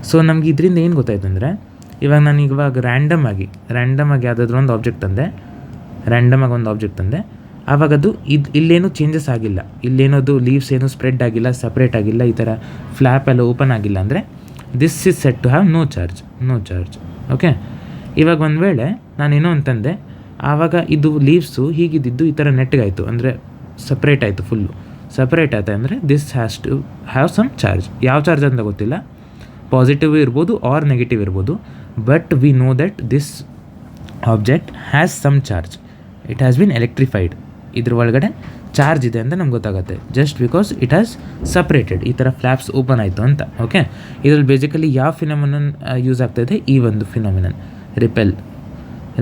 S1: ಸೊ ನಮ್ಗೆ ಇದರಿಂದ ಏನು ಗೊತ್ತಾಯ್ತು ಅಂದರೆ, ಇವಾಗ ನಾನು ರ್ಯಾಂಡಮ್ ಆಗಿ ಯಾವುದಾದ್ರೂ ಒಂದು ಆಬ್ಜೆಕ್ಟ್ ತಂದೆ, ಆವಾಗ ಅದು ಇಲ್ಲೇನೂ ಚೇಂಜಸ್ ಆಗಿಲ್ಲ, ಇಲ್ಲೇನೋದು ಲೀವ್ಸ್ ಏನೂ ಸ್ಪ್ರೆಡ್ ಆಗಿಲ್ಲ, ಸಪ್ರೇಟ್ ಆಗಿಲ್ಲ, ಈ ಥರ ಫ್ಲ್ಯಾಪ್ ಎಲ್ಲ ಓಪನ್ ಆಗಿಲ್ಲ ಅಂದರೆ this is said to have no charge. Okay, ಇವಾಗ ಒಂದು ವೇಳೆ ನಾನೇನೋ ಅಂತಂದೆ, ಆವಾಗ ಇದು ಲೀವ್ಸು ಹೀಗಿದ್ದು ಈ ಥರ ನೆಟ್ಗಾಯಿತು ಅಂದರೆ ಸಪ್ರೇಟ್ ಆಯಿತು, ಫುಲ್ಲು ಸಪ್ರೇಟ್ ಆಯ್ತು ಅಂದರೆ this has to have some charge. ಯಾವ ಚಾರ್ಜ್ ಅಂತ ಗೊತ್ತಿಲ್ಲ, ಪಾಸಿಟಿವ್ ಇರ್ಬೋದು ಆರ್ ನೆಗೆಟಿವ್ ಇರ್ಬೋದು, but we know that this object has some charge, it has been electrified. ಇದ್ರ ಒಳಗಡೆ ಚಾರ್ಜ್ ಇದೆ ಅಂತ ನಮ್ಗೆ ಗೊತ್ತಾಗುತ್ತೆ, just because it has separated, ಈ ಥರ ಫ್ಲ್ಯಾಪ್ಸ್ ಓಪನ್ ಆಯಿತು ಅಂತ. ಓಕೆ, ಇದರಲ್ಲಿ ಬೇಸಿಕಲಿ ಯಾವ ಫಿನಾಮಿನನ್ ಯೂಸ್ ಆಗ್ತಾಯಿದೆ, ಈ ಒಂದು ಫಿನಾಮಿನನ್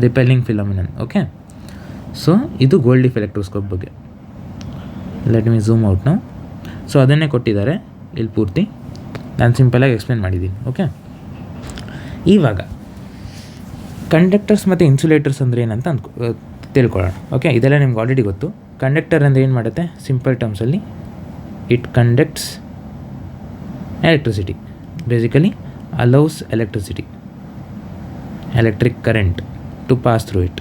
S1: ರಿಪೆಲ್ಲಿಂಗ್ ಫಿನಾಮಿನನ್. ಓಕೆ, ಸೊ ಇದು ಗೋಲ್ಡ್ ಲೀಫ್ ಎಲೆಕ್ಟ್ರೋಸ್ಕೋಪ್ ಬಗ್ಗೆ. ಲೆಟ್ ಮಿ ಝೂಮ್ ಔಟ್ ನಾವು. ಸೊ ಅದನ್ನೇ ಕೊಟ್ಟಿದ್ದಾರೆ ಇಲ್ಲಿ ಪೂರ್ತಿ, ನಾನು ಸಿಂಪಲಾಗಿ ಎಕ್ಸ್ಪ್ಲೇನ್ ಮಾಡಿದ್ದೀನಿ. ಓಕೆ, ಇವಾಗ ಕಂಡಕ್ಟರ್ಸ್ ಮತ್ತು ಇನ್ಸುಲೇಟರ್ಸ್ ಅಂದರೆ ಏನಂತ ತಿಳ್ಕೊಳ್ಳೋಣ. ಓಕೆ, ಇದೆಲ್ಲ ನಿಮ್ಗೆ ಆಲ್ರೆಡಿ ಗೊತ್ತು. ಕಂಡಕ್ಟರ್ ಅಂದರೆ ಏನು ಮಾಡುತ್ತೆ, ಸಿಂಪಲ್ ಟರ್ಮ್ಸಲ್ಲಿ it conducts electricity, basically allows electric current to pass through it.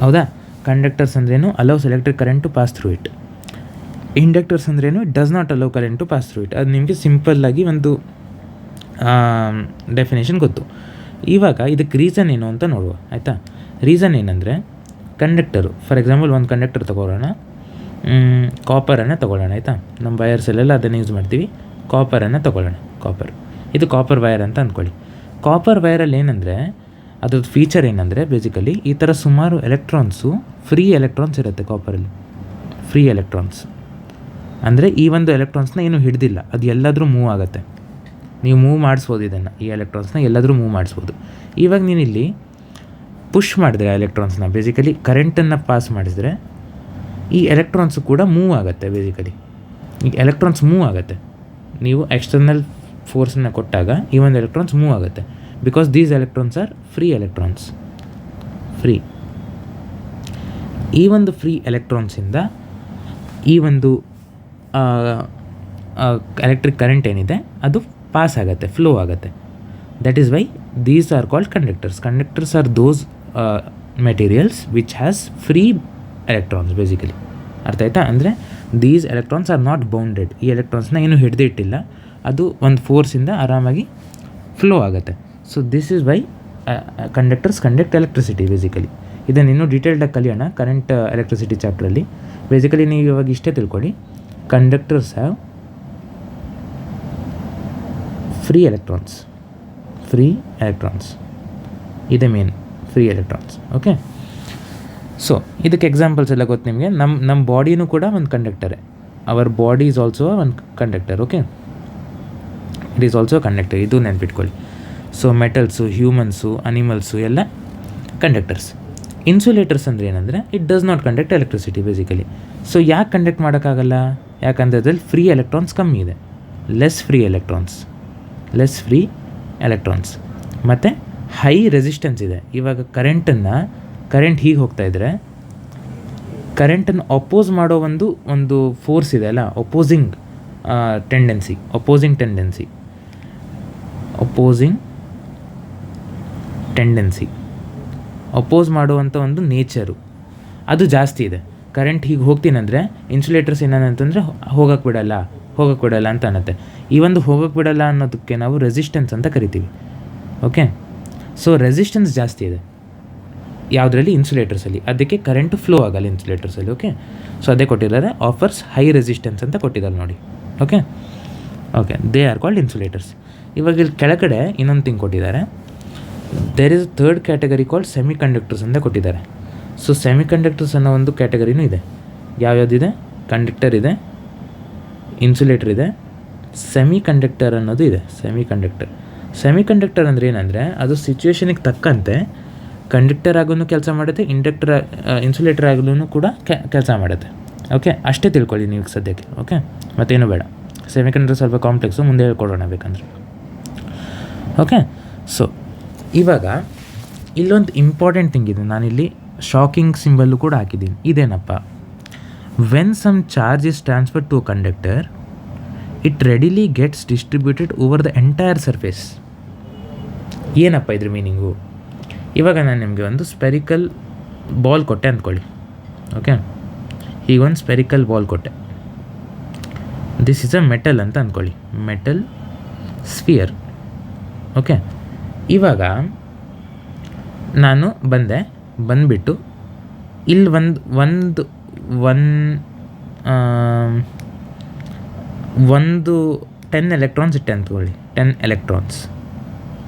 S1: ಹೌದಾ, ಕಂಡಕ್ಟರ್ಸ್ ಅಂದ್ರೇನು, allows electric current to pass through it. Inductors ಅಂದ್ರೇನು, it does not allow current to pass through it. ಅದು ನಿಮಗೆ ಸಿಂಪಲ್ಲಾಗಿ ಒಂದು ಡೆಫಿನೇಷನ್ ಗೊತ್ತು. ಇವಾಗ ಇದಕ್ಕೆ ರೀಸನ್ ಏನು ಅಂತ ನೋಡುವ, ಆಯಿತಾ. ರೀಸನ್ ಏನಂದರೆ, ಕಂಡಕ್ಟರು ಫಾರ್ ಎಕ್ಸಾಂಪಲ್ ಒಂದು ಕಂಡಕ್ಟರ್ ತೊಗೊಳ್ಳೋಣ, ಕಾಪರನ್ನು ತೊಗೊಳ್ಳೋಣ, ಆಯಿತಾ. ನಮ್ಮ ವಯರ್ಸಲ್ಲೆಲ್ಲ ಅದನ್ನು ಯೂಸ್ ಮಾಡ್ತೀವಿ. ಕಾಪರನ್ನು ತೊಗೊಳ್ಳೋಣ, ಇದು ಕಾಪರ್ ವೈರ್ ಅಂತ ಅಂದ್ಕೊಳ್ಳಿ. ಕಾಪರ್ ವೈರಲ್ಲಿ ಏನಂದರೆ, ಅದ್ರದ್ದು ಫೀಚರ್ ಏನಂದರೆ ಬೇಸಿಕಲಿ ಈ ಥರ ಸುಮಾರು ಎಲೆಕ್ಟ್ರಾನ್ಸು ಫ್ರೀ ಎಲೆಕ್ಟ್ರಾನ್ಸ್ ಇರುತ್ತೆ ಕಾಪರಲ್ಲಿ. ಫ್ರೀ ಎಲೆಕ್ಟ್ರಾನ್ಸ್ ಅಂದರೆ ಈ ಒಂದು ಎಲೆಕ್ಟ್ರಾನ್ಸ್ನ ಏನು ಹಿಡ್ದಿಲ್ಲ, ಅದು ಎಲ್ಲಾದರೂ ಮೂವ್ ಆಗುತ್ತೆ. ನೀವು ಮೂವ್ ಮಾಡಿಸ್ಬೋದು ಇದನ್ನು, ಈ ಎಲೆಕ್ಟ್ರಾನ್ಸ್ನ ಎಲ್ಲಾದರೂ ಮೂವ್ ಮಾಡಿಸ್ಬೋದು. ಇವಾಗ ನೀನಿಲ್ಲಿ ಪುಷ್ ಮಾಡಿದ್ರೆ ಎಲೆಕ್ಟ್ರಾನ್ಸ್ನ, ಬೇಸಿಕಲಿ ಕರೆಂಟನ್ನು ಪಾಸ್ ಮಾಡಿಸಿದ್ರೆ ಈ ಎಲೆಕ್ಟ್ರಾನ್ಸು ಕೂಡ ಮೂವ್ ಆಗುತ್ತೆ. ಬೇಸಿಕಲಿ ಈ ಎಲೆಕ್ಟ್ರಾನ್ಸ್ ಮೂವ್ ಆಗುತ್ತೆ. ನೀವು ಎಕ್ಸ್ಟರ್ನಲ್ ಫೋರ್ಸನ್ನು ಕೊಟ್ಟಾಗ ಈ ಒಂದು ಎಲೆಕ್ಟ್ರಾನ್ಸ್ ಮೂವ್ ಆಗುತ್ತೆ. Because these electrons R free electrons. ಈ ಒಂದು ಫ್ರೀ ಎಲೆಕ್ಟ್ರಾನ್ಸಿಂದ ಈ ಒಂದು ಎಲೆಕ್ಟ್ರಿಕ್ ಕರೆಂಟ್ ಏನಿದೆ ಅದು ಪಾಸ್ ಆಗುತ್ತೆ, ಫ್ಲೋ ಆಗುತ್ತೆ. That is Y these are called conductors. Conductors are those materials which has free electrons basically. ಅರ್ಥ ಆಯ್ತಾ? ಅಂದರೆ these electrons R not bounded. ಈ ಎಲೆಕ್ಟ್ರಾನ್ಸ್ನ ಏನು ಹಿಡಿದೇ ಇಟ್ಟಿಲ್ಲ, ಅದು ಒಂದು ಫೋರ್ಸಿಂದ ಆರಾಮಾಗಿ ಫ್ಲೋ ಆಗುತ್ತೆ. So this is why conductors conduct electricity basically. ಇದನ್ನು ಇನ್ನೂ ಡೀಟೇಲ್ಡಾಗಿ ಕಲಿಯೋಣ ಕರೆಂಟ್ ಎಲೆಕ್ಟ್ರಿಸಿಟಿ ಚಾಪ್ಟ್ರಲ್ಲಿ. ಬೇಸಿಕಲಿ ನೀವು ಇವಾಗ ಇಷ್ಟೇ ತಿಳ್ಕೊಳ್ಳಿ, ಕಂಡಕ್ಟರ್ಸ್ ಹ್ಯಾವ್ ಫ್ರೀ ಎಲೆಕ್ಟ್ರಾನ್ಸ್. ಇದೆ main free electrons. Okay, so ಇದಕ್ಕೆ ಎಕ್ಸಾಂಪಲ್ಸ್ ಎಲ್ಲ ಗೊತ್ತು ನಿಮಗೆ. ನಮ್ಮ ಬಾಡಿನೂ ಕೂಡ ಒಂದು ಕಂಡಕ್ಟರೇ. ಅವರ್ ಬಾಡಿ ಈಸ್ ಆಲ್ಸೋ ಒಂದು conductor. Okay, it is also conductor, ಇದು ನೆನ್ಪಿಟ್ಕೊಳ್ಳಿ. ಸೊ ಮೆಟಲ್ಸು, ಹ್ಯೂಮನ್ಸು, ಅನಿಮಲ್ಸು ಎಲ್ಲ ಕಂಡಕ್ಟರ್ಸ್. ಇನ್ಸುಲೇಟರ್ಸ್ ಅಂದರೆ ಏನಂದರೆ it does not conduct electricity basically. So ಯಾಕೆ ಕಂಡಕ್ಟ್ ಮಾಡೋಕ್ಕಾಗಲ್ಲ? ಯಾಕಂದರೆ ಅದರಲ್ಲಿ ಫ್ರೀ ಎಲೆಕ್ಟ್ರಾನ್ಸ್ ಕಮ್ಮಿ ಇದೆ, ಲೆಸ್ ಫ್ರೀ ಎಲೆಕ್ಟ್ರಾನ್ಸ್ ಮತ್ತು ಹೈ ರೆಸಿಸ್ಟೆನ್ಸ್ ಇದೆ. ಇವಾಗ ಕರೆಂಟ್ ಹೀಗೆ ಹೋಗ್ತಾಯಿದ್ರೆ ಕರೆಂಟನ್ನು ಅಪೋಸ್ ಮಾಡೋ ಒಂದು ಫೋರ್ಸ್ ಇದೆ ಅಲ್ಲ, ಅಪೋಸಿಂಗ್ ಟೆಂಡೆನ್ಸಿ ಅಪೋಸ್ ಮಾಡುವಂಥ ಒಂದು ನೇಚರು ಅದು ಜಾಸ್ತಿ ಇದೆ. ಕರೆಂಟ್ ಹೀಗೆ ಹೋಗ್ತೀನಂದರೆ ಇನ್ಸುಲೇಟರ್ಸ್ ಏನಂತಂದರೆ ಹೋಗಕ್ಕೆ ಬಿಡಲ್ಲ ಅಂತ ಅನ್ನತ್ತೆ. ಈ ಒಂದು ಹೋಗಕ್ಕೆ ಬಿಡಲ್ಲ ಅನ್ನೋದಕ್ಕೆ ನಾವು ರೆಸಿಸ್ಟೆನ್ಸ್ ಅಂತ ಕರಿತೀವಿ. ಓಕೆ, ಸೊ ರೆಸಿಸ್ಟೆನ್ಸ್ ಜಾಸ್ತಿ ಇದೆ ಯಾವುದರಲ್ಲಿ? ಇನ್ಸುಲೇಟರ್ಸಲ್ಲಿ. ಅದಕ್ಕೆ ಕರೆಂಟು ಫ್ಲೋ ಆಗಲ್ಲ ಇನ್ಸುಲೇಟರ್ಸಲ್ಲಿ. ಓಕೆ, ಸೊ ಅದೇ ಕೊಟ್ಟಿದ್ದಾರೆ, ಆಫರ್ಸ್ ಹೈ ರೆಸಿಸ್ಟೆನ್ಸ್ ಅಂತ ಕೊಟ್ಟಿದ್ದಾರೆ ನೋಡಿ. Okay, they are called insulators. ಇವಾಗ ಇಲ್ಲಿ ಕೆಳಗಡೆ ಇನ್ನೊಂದು ಥಿಂಗ್ ಕೊಟ್ಟಿದ್ದಾರೆ, there is third category called semi conductors ಅಂತ ಕೊಟ್ಟಿದ್ದಾರೆ. ಸೊ ಸೆಮಿ ಕಂಡಕ್ಟರ್ಸ್ ಅನ್ನೋ ಒಂದು ಕ್ಯಾಟಗರಿನೂ ಇದೆ. ಯಾವ್ಯಾವುದಿದೆ? ಕಂಡಕ್ಟರ್ ಇದೆ, ಇನ್ಸುಲೇಟರ್ ಇದೆ, ಸೆಮಿ ಕಂಡಕ್ಟರ್ ಅನ್ನೋದು ಇದೆ. ಸೆಮಿ ಕಂಡಕ್ಟರ್ ಅಂದರೆ ಏನಂದರೆ ಅದು ಸಿಚುವೇಶನಿಗೆ ತಕ್ಕಂತೆ ಕಂಡಕ್ಟರ್ ಆಗೂ ಕೆಲಸ ಮಾಡುತ್ತೆ, ಇನ್ಸುಲೇಟರ್ ಆಗಲೂ ಕೂಡ ಕೆಲಸ ಮಾಡುತ್ತೆ. ಓಕೆ, ಅಷ್ಟೇ ತಿಳ್ಕೊಳ್ಳಿ ನೀವು ಸದ್ಯಕ್ಕೆ. ಓಕೆ, ಮತ್ತೇನು ಬೇಡ. ಸೆಮಿ ಕಂಡಕ್ಟರ್ ಸ್ವಲ್ಪ ಕಾಂಪ್ಲೆಕ್ಸು, ಮುಂದೆ ಹೇಳ್ಕೊಡೋಣ ಬೇಕಂದ್ರೆ. ಓಕೆ, ಸೊ ಇವಾಗ ಇಲ್ಲೊಂದು ಇಂಪಾರ್ಟೆಂಟ್ ಥಿಂಗ್ ಇದೆ, ನಾನಿಲ್ಲಿ ಶಾಕಿಂಗ್ ಸಿಂಬಲ್ಲು ಕೂಡ ಹಾಕಿದ್ದೀನಿ. ಇದೇನಪ್ಪ? When some charge is transferred to a conductor it readily gets distributed over the entire surface. ಏನಪ್ಪ ಇದ್ರ ಮೀನಿಂಗು? ಇವಾಗ ನಾನು ನಿಮಗೆ ಒಂದು ಸ್ಪೆರಿಕಲ್ ಬಾಲ್ ಕೊಟ್ಟೆ ಅಂದ್ಕೊಳ್ಳಿ. ಓಕೆ, ಈಗ ಒಂದು ಸ್ಪೆರಿಕಲ್ ಬಾಲ್ ಕೊಟ್ಟೆ. ದಿಸ್ ಇಸ್ ಅ ಮೆಟಲ್ ಅಂತ ಅಂದ್ಕೊಳ್ಳಿ, ಮೆಟಲ್ ಸ್ಫಿಯರ್. ಓಕೆ, ಇವಾಗ ನಾನು ಬಂದುಬಿಟ್ಟು ಇಲ್ಲಿ ಒಂದು 10 ಎಲೆಕ್ಟ್ರಾನ್ಸ್ ಇಟ್ಟೆ ಅಂದ್ಕೊಳ್ಳಿ. 10 ಎಲೆಕ್ಟ್ರಾನ್ಸ್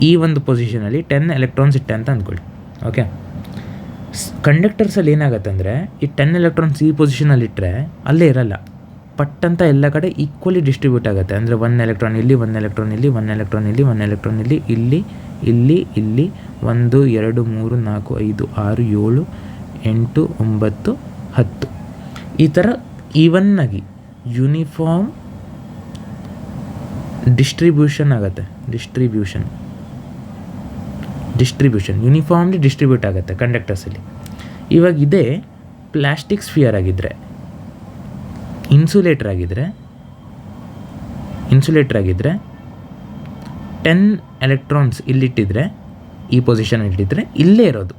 S1: ಈ ಒಂದು ಪೊಸಿಷನಲ್ಲಿ 10 ಎಲೆಕ್ಟ್ರಾನ್ಸ್ ಇಟ್ಟೆ ಅಂತ ಅಂದ್ಕೊಳ್ಳಿ. ಓಕೆ, ಕಂಡಕ್ಟರ್ಸಲ್ಲಿ ಏನಾಗುತ್ತೆ ಅಂದರೆ ಈ 10 ಎಲೆಕ್ಟ್ರಾನ್ಸ್ ಈ ಪೊಸಿಷನಲ್ಲಿ ಇಟ್ಟರೆ ಅಲ್ಲೇ ಇರಲ್ಲ, ಪಟ್ಟಂತ ಎಲ್ಲ ಕಡೆ ಈಕ್ವಲಿ ಡಿಸ್ಟ್ರಿಬ್ಯೂಟ್ ಆಗುತ್ತೆ. ಅಂದರೆ 1 ಎಲೆಕ್ಟ್ರಾನ್ ಇಲ್ಲಿ, 1 ಎಲೆಕ್ಟ್ರಾನ್ ಇಲ್ಲಿ, 1 ಎಲೆಕ್ಟ್ರಾನ್ ಇಲ್ಲಿ, 1 ಎಲೆಕ್ಟ್ರಾನ್ ಇಲ್ಲಿ, ಇಲ್ಲಿ 1 2 3 4 5 6 7 8 9 10 ಈ ಥರ ಈವನ್ನಾಗಿ ಯೂನಿಫಾರ್ಮ್ ಡಿಸ್ಟ್ರಿಬ್ಯೂಷನ್ ಆಗುತ್ತೆ. ಯೂನಿಫಾರ್ಮ್ಲಿ ಡಿಸ್ಟ್ರಿಬ್ಯೂಟ್ ಆಗುತ್ತೆ ಕಂಡಕ್ಟರ್ಸಲ್ಲಿ. ಇವಾಗ ಇದೇ ಪ್ಲಾಸ್ಟಿಕ್ ಸ್ಫಿಯರ್ ಆಗಿದ್ದರೆ, ಇನ್ಸುಲೇಟರ್ ಆಗಿದ್ದರೆ 10 ಎಲೆಕ್ಟ್ರಾನ್ಸ್ ಇಲ್ಲಿಟ್ಟಿದ್ರೆ, ಈ ಪೊಸಿಷನ್ ಇಟ್ಟಿದ್ರೆ ಇಲ್ಲೇ ಇರೋದು,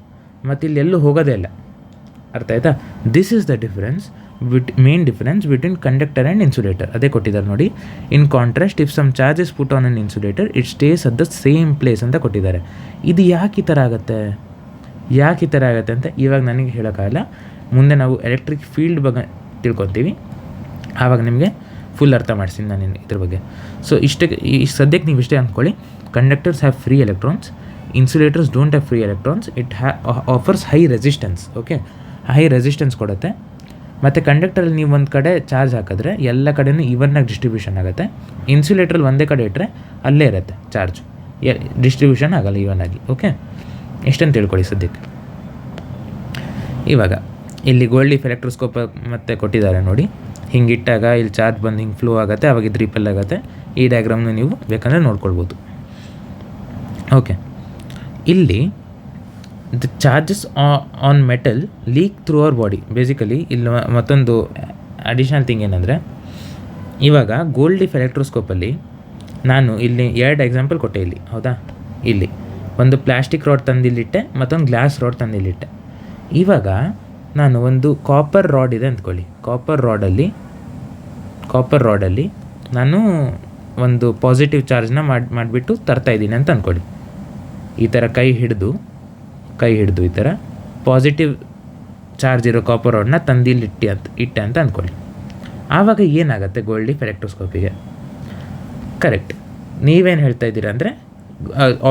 S1: ಮತ್ತು ಇಲ್ಲೆಲ್ಲೂ ಹೋಗೋದೇ ಇಲ್ಲ. ಅರ್ಥ ಆಯ್ತಾ? This is the difference main difference between conductor and insulator ಅದೇ ಕೊಟ್ಟಿದ್ದಾರೆ ನೋಡಿ. In contrast if some charges put on an insulator it stays at the same place ಅಂತ ಕೊಟ್ಟಿದ್ದಾರೆ. ಇದು ಯಾಕೆ ಈ ಥರ ಆಗುತ್ತೆ ಅಂತ ಇವಾಗ ನನಗೆ ಹೇಳೋಕ್ಕಾಗಲ್ಲ. ಮುಂದೆ ನಾವು ಎಲೆಕ್ಟ್ರಿಕ್ ಫೀಲ್ಡ್ ಬಗ್ಗೆ ತಿಳ್ಕೊತೀವಿ, ಆವಾಗ ನಿಮಗೆ ಫುಲ್ ಅರ್ಥ ಮಾಡಿಸ್ತೀನಿ ನಾನು ಇದ್ರ ಬಗ್ಗೆ. ಸೊ ಸದ್ಯಕ್ಕೆ ನೀವು ಇಷ್ಟೇ ಅಂದ್ಕೊಳ್ಳಿ, conductors have free electrons, insulators don't have free electrons. It offers high resistance. Okay, high resistance ಕೊಡುತ್ತೆ. ಮತ್ತು ಕಂಡಕ್ಟರಲ್ಲಿ ನೀವು ಒಂದು ಕಡೆ ಚಾರ್ಜ್ ಹಾಕಿದ್ರೆ ಎಲ್ಲ ಕಡೆಯೂ ಈವನ್ನಾಗಿ ಡಿಸ್ಟ್ರಿಬ್ಯೂಷನ್ ಆಗುತ್ತೆ. ಇನ್ಸುಲೇಟ್ರಲ್ಲಿ ಒಂದೇ ಕಡೆ ಇಟ್ಟರೆ ಅಲ್ಲೇ ಇರುತ್ತೆ ಚಾರ್ಜ್, ಡಿಸ್ಟ್ರಿಬ್ಯೂಷನ್ ಆಗಲ್ಲ ಈವನ್ ಆಗಿ. ಓಕೆ, ಎಷ್ಟಂತ ತಿಳ್ಕೊಳ್ಳಿ ಸದ್ಯಕ್ಕೆ. ಇವಾಗ ಇಲ್ಲಿ ಗೋಲ್ಡ್ ಲೀಫ್ ಎಲೆಕ್ಟ್ರೋಸ್ಕೋಪ್ ಮತ್ತೆ ಕೊಟ್ಟಿದ್ದಾರೆ ನೋಡಿ. ಹಿಂಗೆ ಇಟ್ಟಾಗ ಇಲ್ಲಿ ಚಾರ್ಜ್ ಬಂದು ಹಿಂಗೆ ಫ್ಲೋ ಆಗುತ್ತೆ, ಅವಾಗ ಇದು ರಿಪೆಲ್ ಆಗುತ್ತೆ. ಈ ಡಯಾಗ್ರಾಮ್ನ ನೀವು ಬೇಕಂದರೆ ನೋಡ್ಕೊಳ್ಬೋದು. ಓಕೆ, ಇಲ್ಲಿ the charges on metal leak through our body. Basically ಇಲ್ಲಿ ಮತ್ತೊಂದು ಅಡಿಷ್ನಲ್ ಥಿಂಗ್ ಏನಂದರೆ, ಇವಾಗ ಗೋಲ್ಡ್ ಲೀಫ್ ಎಲೆಕ್ಟ್ರೋಸ್ಕೋಪಲ್ಲಿ ನಾನು ಇಲ್ಲಿ 2 ಎಕ್ಸಾಂಪಲ್ ಕೊಟ್ಟೆ ಇಲ್ಲಿ, ಹೌದಾ. ಇಲ್ಲಿ ಒಂದು ಪ್ಲಾಸ್ಟಿಕ್ ರಾಡ್ ತಂದಿಲ್ಲಿಟ್ಟೆ, ಮತ್ತೊಂದು ಗ್ಲಾಸ್ ರಾಡ್ ತಂದಿಲ್ಲಿಟ್ಟೆ. ಇವಾಗ ನಾನು ಒಂದು ಕಾಪರ್ ರಾಡ್ ಇದೆ ಅಂದ್ಕೊಳ್ಳಿ. ಕಾಪರ್ ರಾಡಲ್ಲಿ ನಾನು ಒಂದು ಪಾಸಿಟಿವ್ ಚಾರ್ಜ್ನ ಮಾಡಿಬಿಟ್ಟು ತರ್ತಾಯಿದ್ದೀನಿ ಅಂತ ಅಂದ್ಕೊಳ್ಳಿ. ಈ ಥರ ಕೈ ಹಿಡಿದು ಈ ಥರ ಪಾಸಿಟಿವ್ ಚಾರ್ಜ್ ಇರೋ ಕಾಪರ್ ರಾಡ್ನ ತಂದಿಲ್ಲಿ ಇಟ್ಟೆ ಅಂತ ಅಂದ್ಕೊಳ್ಳಿ. ಆವಾಗ ಏನಾಗುತ್ತೆ ಗೋಲ್ಡ್ ಲೀಫ್ ಎಲೆಕ್ಟ್ರೋಸ್ಕೋಪಿಗೆ? ಕರೆಕ್ಟ್, ನೀವೇನು ಹೇಳ್ತಾ ಇದ್ದೀರಾ ಅಂದರೆ,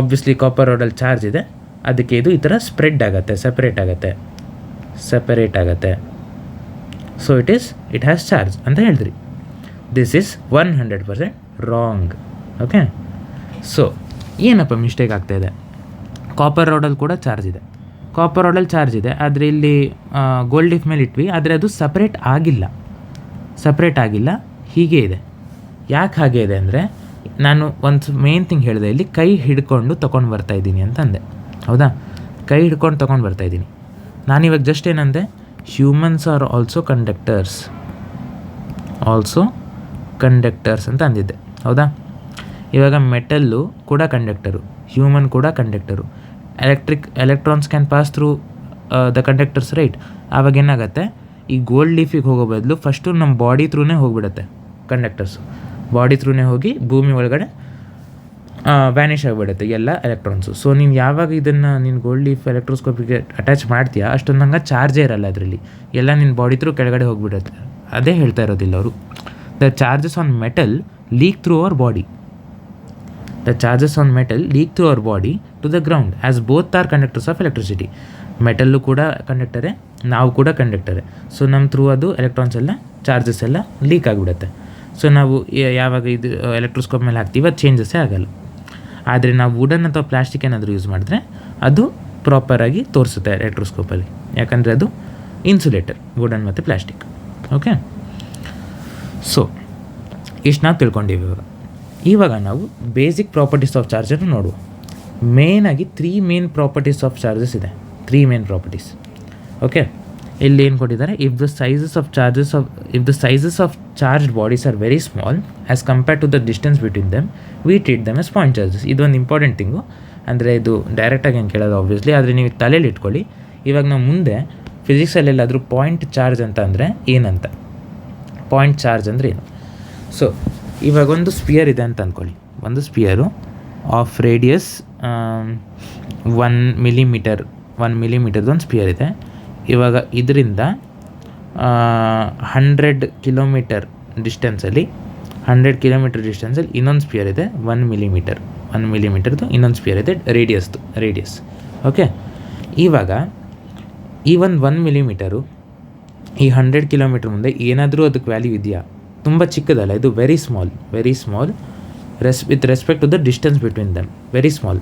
S1: ಆಬ್ವಿಯಸ್ಲಿ ಕಾಪರ್ ರಾಡಲ್ಲಿ ಚಾರ್ಜ್ ಇದೆ, ಅದಕ್ಕೆ ಇದು ಈ ಥರ ಸ್ಪ್ರೆಡ್ ಆಗುತ್ತೆ, ಸೆಪರೇಟ್ ಆಗುತ್ತೆ. ಸೊ ಇಟ್ ಹ್ಯಾಸ್ ಚಾರ್ಜ್ ಅಂತ ಹೇಳಿದ್ರಿ. This is 100% wrong. Okay, so ಏನಪ್ಪ ಮಿಸ್ಟೇಕ್ ಆಗ್ತಾಯಿದೆ? ಕಾಪರ್ ರಾಡಲ್ಲಿ ಕೂಡ ಚಾರ್ಜ್ ಇದೆ, ಆದರೆ ಇಲ್ಲಿ ಗೋಲ್ಡ್ ಲೀಫ್ ಮೇಲೆ ಇಟ್ವಿ, ಆದರೆ ಅದು ಸಪ್ರೇಟ್ ಆಗಿಲ್ಲ, ಹೀಗೆ ಇದೆ. ಯಾಕೆ ಹಾಗೆ ಇದೆ ಅಂದರೆ, ನಾನು ಒಂದು ಮೇನ್ ಥಿಂಗ್ ಹೇಳಿದೆ, ಇಲ್ಲಿ ಕೈ ಹಿಡ್ಕೊಂಡು ತೊಗೊಂಡು ಬರ್ತಾಯಿದ್ದೀನಿ ಅಂತ ಅಂದೆ, ಹೌದಾ. ಕೈ ಹಿಡ್ಕೊಂಡು ತೊಗೊಂಡು ಬರ್ತಾಯಿದ್ದೀನಿ. ನಾನಿವಾಗ ಜಸ್ಟ್ ಏನಂದೆ, ಹ್ಯೂಮನ್ಸ್ ಆರ್ ಆಲ್ಸೋ ಕಂಡಕ್ಟರ್ಸ್ ಅಂತ ಅಂದಿದ್ದೆ, ಹೌದಾ. ಇವಾಗ ಮೆಟಲ್ಲು ಕೂಡ ಕಂಡಕ್ಟರು, ಹ್ಯೂಮನ್ ಕೂಡ conductor. Electrons can pass through the conductors, right. ಆವಾಗ ಏನಾಗುತ್ತೆ, ಈ ಗೋಲ್ಡ್ ಲೀಫಿಗೆ ಹೋಗೋ ಬದಲು ಫಸ್ಟು ನಮ್ಮ ಬಾಡಿ ಥ್ರೂನೇ ಹೋಗಿಬಿಡುತ್ತೆ ಕಂಡಕ್ಟರ್ಸು. ಬಾಡಿ ಥ್ರೂನೇ ಹೋಗಿ ಭೂಮಿ ಒಳಗಡೆ ವ್ಯಾನಿಷ್ ಆಗಿಬಿಡುತ್ತೆ ಎಲ್ಲ ಎಲೆಕ್ಟ್ರಾನ್ಸು. ಸೊ ನೀನು ಯಾವಾಗ ಇದನ್ನು ನೀನು ಗೋಲ್ಡ್ ಲೀಫ್ ಎಲೆಕ್ಟ್ರೋಸ್ಕೋಪಿಗೆ ಅಟ್ಯಾಚ್ ಮಾಡ್ತೀಯಾ, ಅಷ್ಟೊಂದು ಹಂಗೆ ಚಾರ್ಜೇ ಇರಲ್ಲ ಅದರಲ್ಲಿ, ಎಲ್ಲ ನಿನ್ನ ಬಾಡಿ ಥ್ರೂ ಕೆಳಗಡೆ ಹೋಗಿಬಿಡುತ್ತೆ. ಅದೇ ಹೇಳ್ತಾ ಇರೋದಿಲ್ಲ ಅವರು. The charges on metal leak through our body to the ground as both are conductors of electricity. Metal ಕೂಡ ಕಂಡಕ್ಟರೇ, ನಾವು ಕೂಡ ಕಂಡಕ್ಟರೇ. ಸೊ ನಮ್ಮ ಥ್ರೂ ಅದು ಎಲೆಕ್ಟ್ರಾನ್ಸ್ ಎಲ್ಲ ಚಾರ್ಜಸ್ ಎಲ್ಲ ಲೀಕ್ ಆಗಿಬಿಡುತ್ತೆ. ಸೊ ನಾವು ಯಾವಾಗ ಇದು ಎಲೆಕ್ಟ್ರೋಸ್ಕೋಪ್ ಮೇಲೆ ಹಾಕ್ತೀವಿ ಅದು ಚೇಂಜಸ್ಸೇ ಆಗಲ್ಲ. ಆದರೆ ನಾವು ವುಡನ್ ಅಥವಾ ಪ್ಲಾಸ್ಟಿಕ್ ಏನಾದರೂ ಯೂಸ್ ಮಾಡಿದ್ರೆ ಅದು ಪ್ರಾಪರಾಗಿ ತೋರಿಸುತ್ತೆ ಎಲೆಕ್ಟ್ರೋಸ್ಕೋಪಲ್ಲಿ, ಯಾಕಂದರೆ ಅದು ಇನ್ಸುಲೇಟರ್, ವುಡನ್ ಮತ್ತು ಪ್ಲಾಸ್ಟಿಕ್. ಓಕೆ, ಸೊ ಇಷ್ಟು ನಾವು ತಿಳ್ಕೊಂಡಿವಿ. ಇವಾಗ ನಾವು ಬೇಸಿಕ್ ಪ್ರಾಪರ್ಟೀಸ್ ಆಫ್ ಚಾರ್ಜನ್ನು ನೋಡುವ. ಮೇಯ್ನಾಗಿ 3 ಮೇನ್ ಪ್ರಾಪರ್ಟೀಸ್ ಆಫ್ ಚಾರ್ಜಸ್ ಇದೆ, 3 ಮೇನ್ ಪ್ರಾಪರ್ಟೀಸ್. ಓಕೆ, ಇಲ್ಲಿ ಏನು ಕೊಟ್ಟಿದ್ದಾರೆ, if the sizes of charged bodies are very small as compared to the distance between them we treat them as point charges. ಇದೊಂದು important thing. ಅಂದರೆ ಇದು ಡೈರೆಕ್ಟಾಗಿ ಏನು ಕೇಳೋದು ಆಬ್ವಿಯಸ್ಲಿ, ಆದರೆ ನೀವು ತಲೆಯಲ್ಲಿ ಇಟ್ಕೊಳ್ಳಿ. ಇವಾಗ ನಾವು ಮುಂದೆ ಫಿಸಿಕ್ಸಲ್ಲೆಲ್ಲಾದರೂ ಪಾಯಿಂಟ್ ಚಾರ್ಜ್ ಅಂತ ಅಂದರೆ ಏನಂತ, ಪಾಯಿಂಟ್ ಚಾರ್ಜ್ ಅಂದರೆ ಏನು? ಸೊ ಇವಾಗ ಒಂದು ಸ್ಪಿಯರ್ ಇದೆ ಅಂತ ಅಂದ್ಕೊಳ್ಳಿ. ಒಂದು ಸ್ಪಿಯರು ಆಫ್ ರೇಡಿಯಸ್ 1 ಮಿಲಿಮೀಟರ್ದು ಒಂದು ಸ್ಪಿಯರ್ ಇದೆ. ಇವಾಗ ಇದರಿಂದ 100 ಕಿಲೋಮೀಟರ್ ಡಿಸ್ಟೆನ್ಸಲ್ಲಿ ಇನ್ನೊಂದು ಸ್ಪಿಯರ್ ಇದೆ, 1 ಮಿಲಿಮೀಟರ್ದು ಇನ್ನೊಂದು ಸ್ಪಿಯರ್ ಇದೆ, ರೇಡಿಯಸ್. ಓಕೆ, ಇವಾಗ ಈ 1 ಮಿಲಿಮೀಟರು ಈ 100 ಕಿಲೋಮೀಟರ್ ಮುಂದೆ ಏನಾದರೂ ಅದಕ್ಕೆ ವ್ಯಾಲ್ಯೂ ಇದೆಯಾ? ತುಂಬ ಚಿಕ್ಕದಲ್ಲ, ಇದು very small with respect to the distance between them, very small.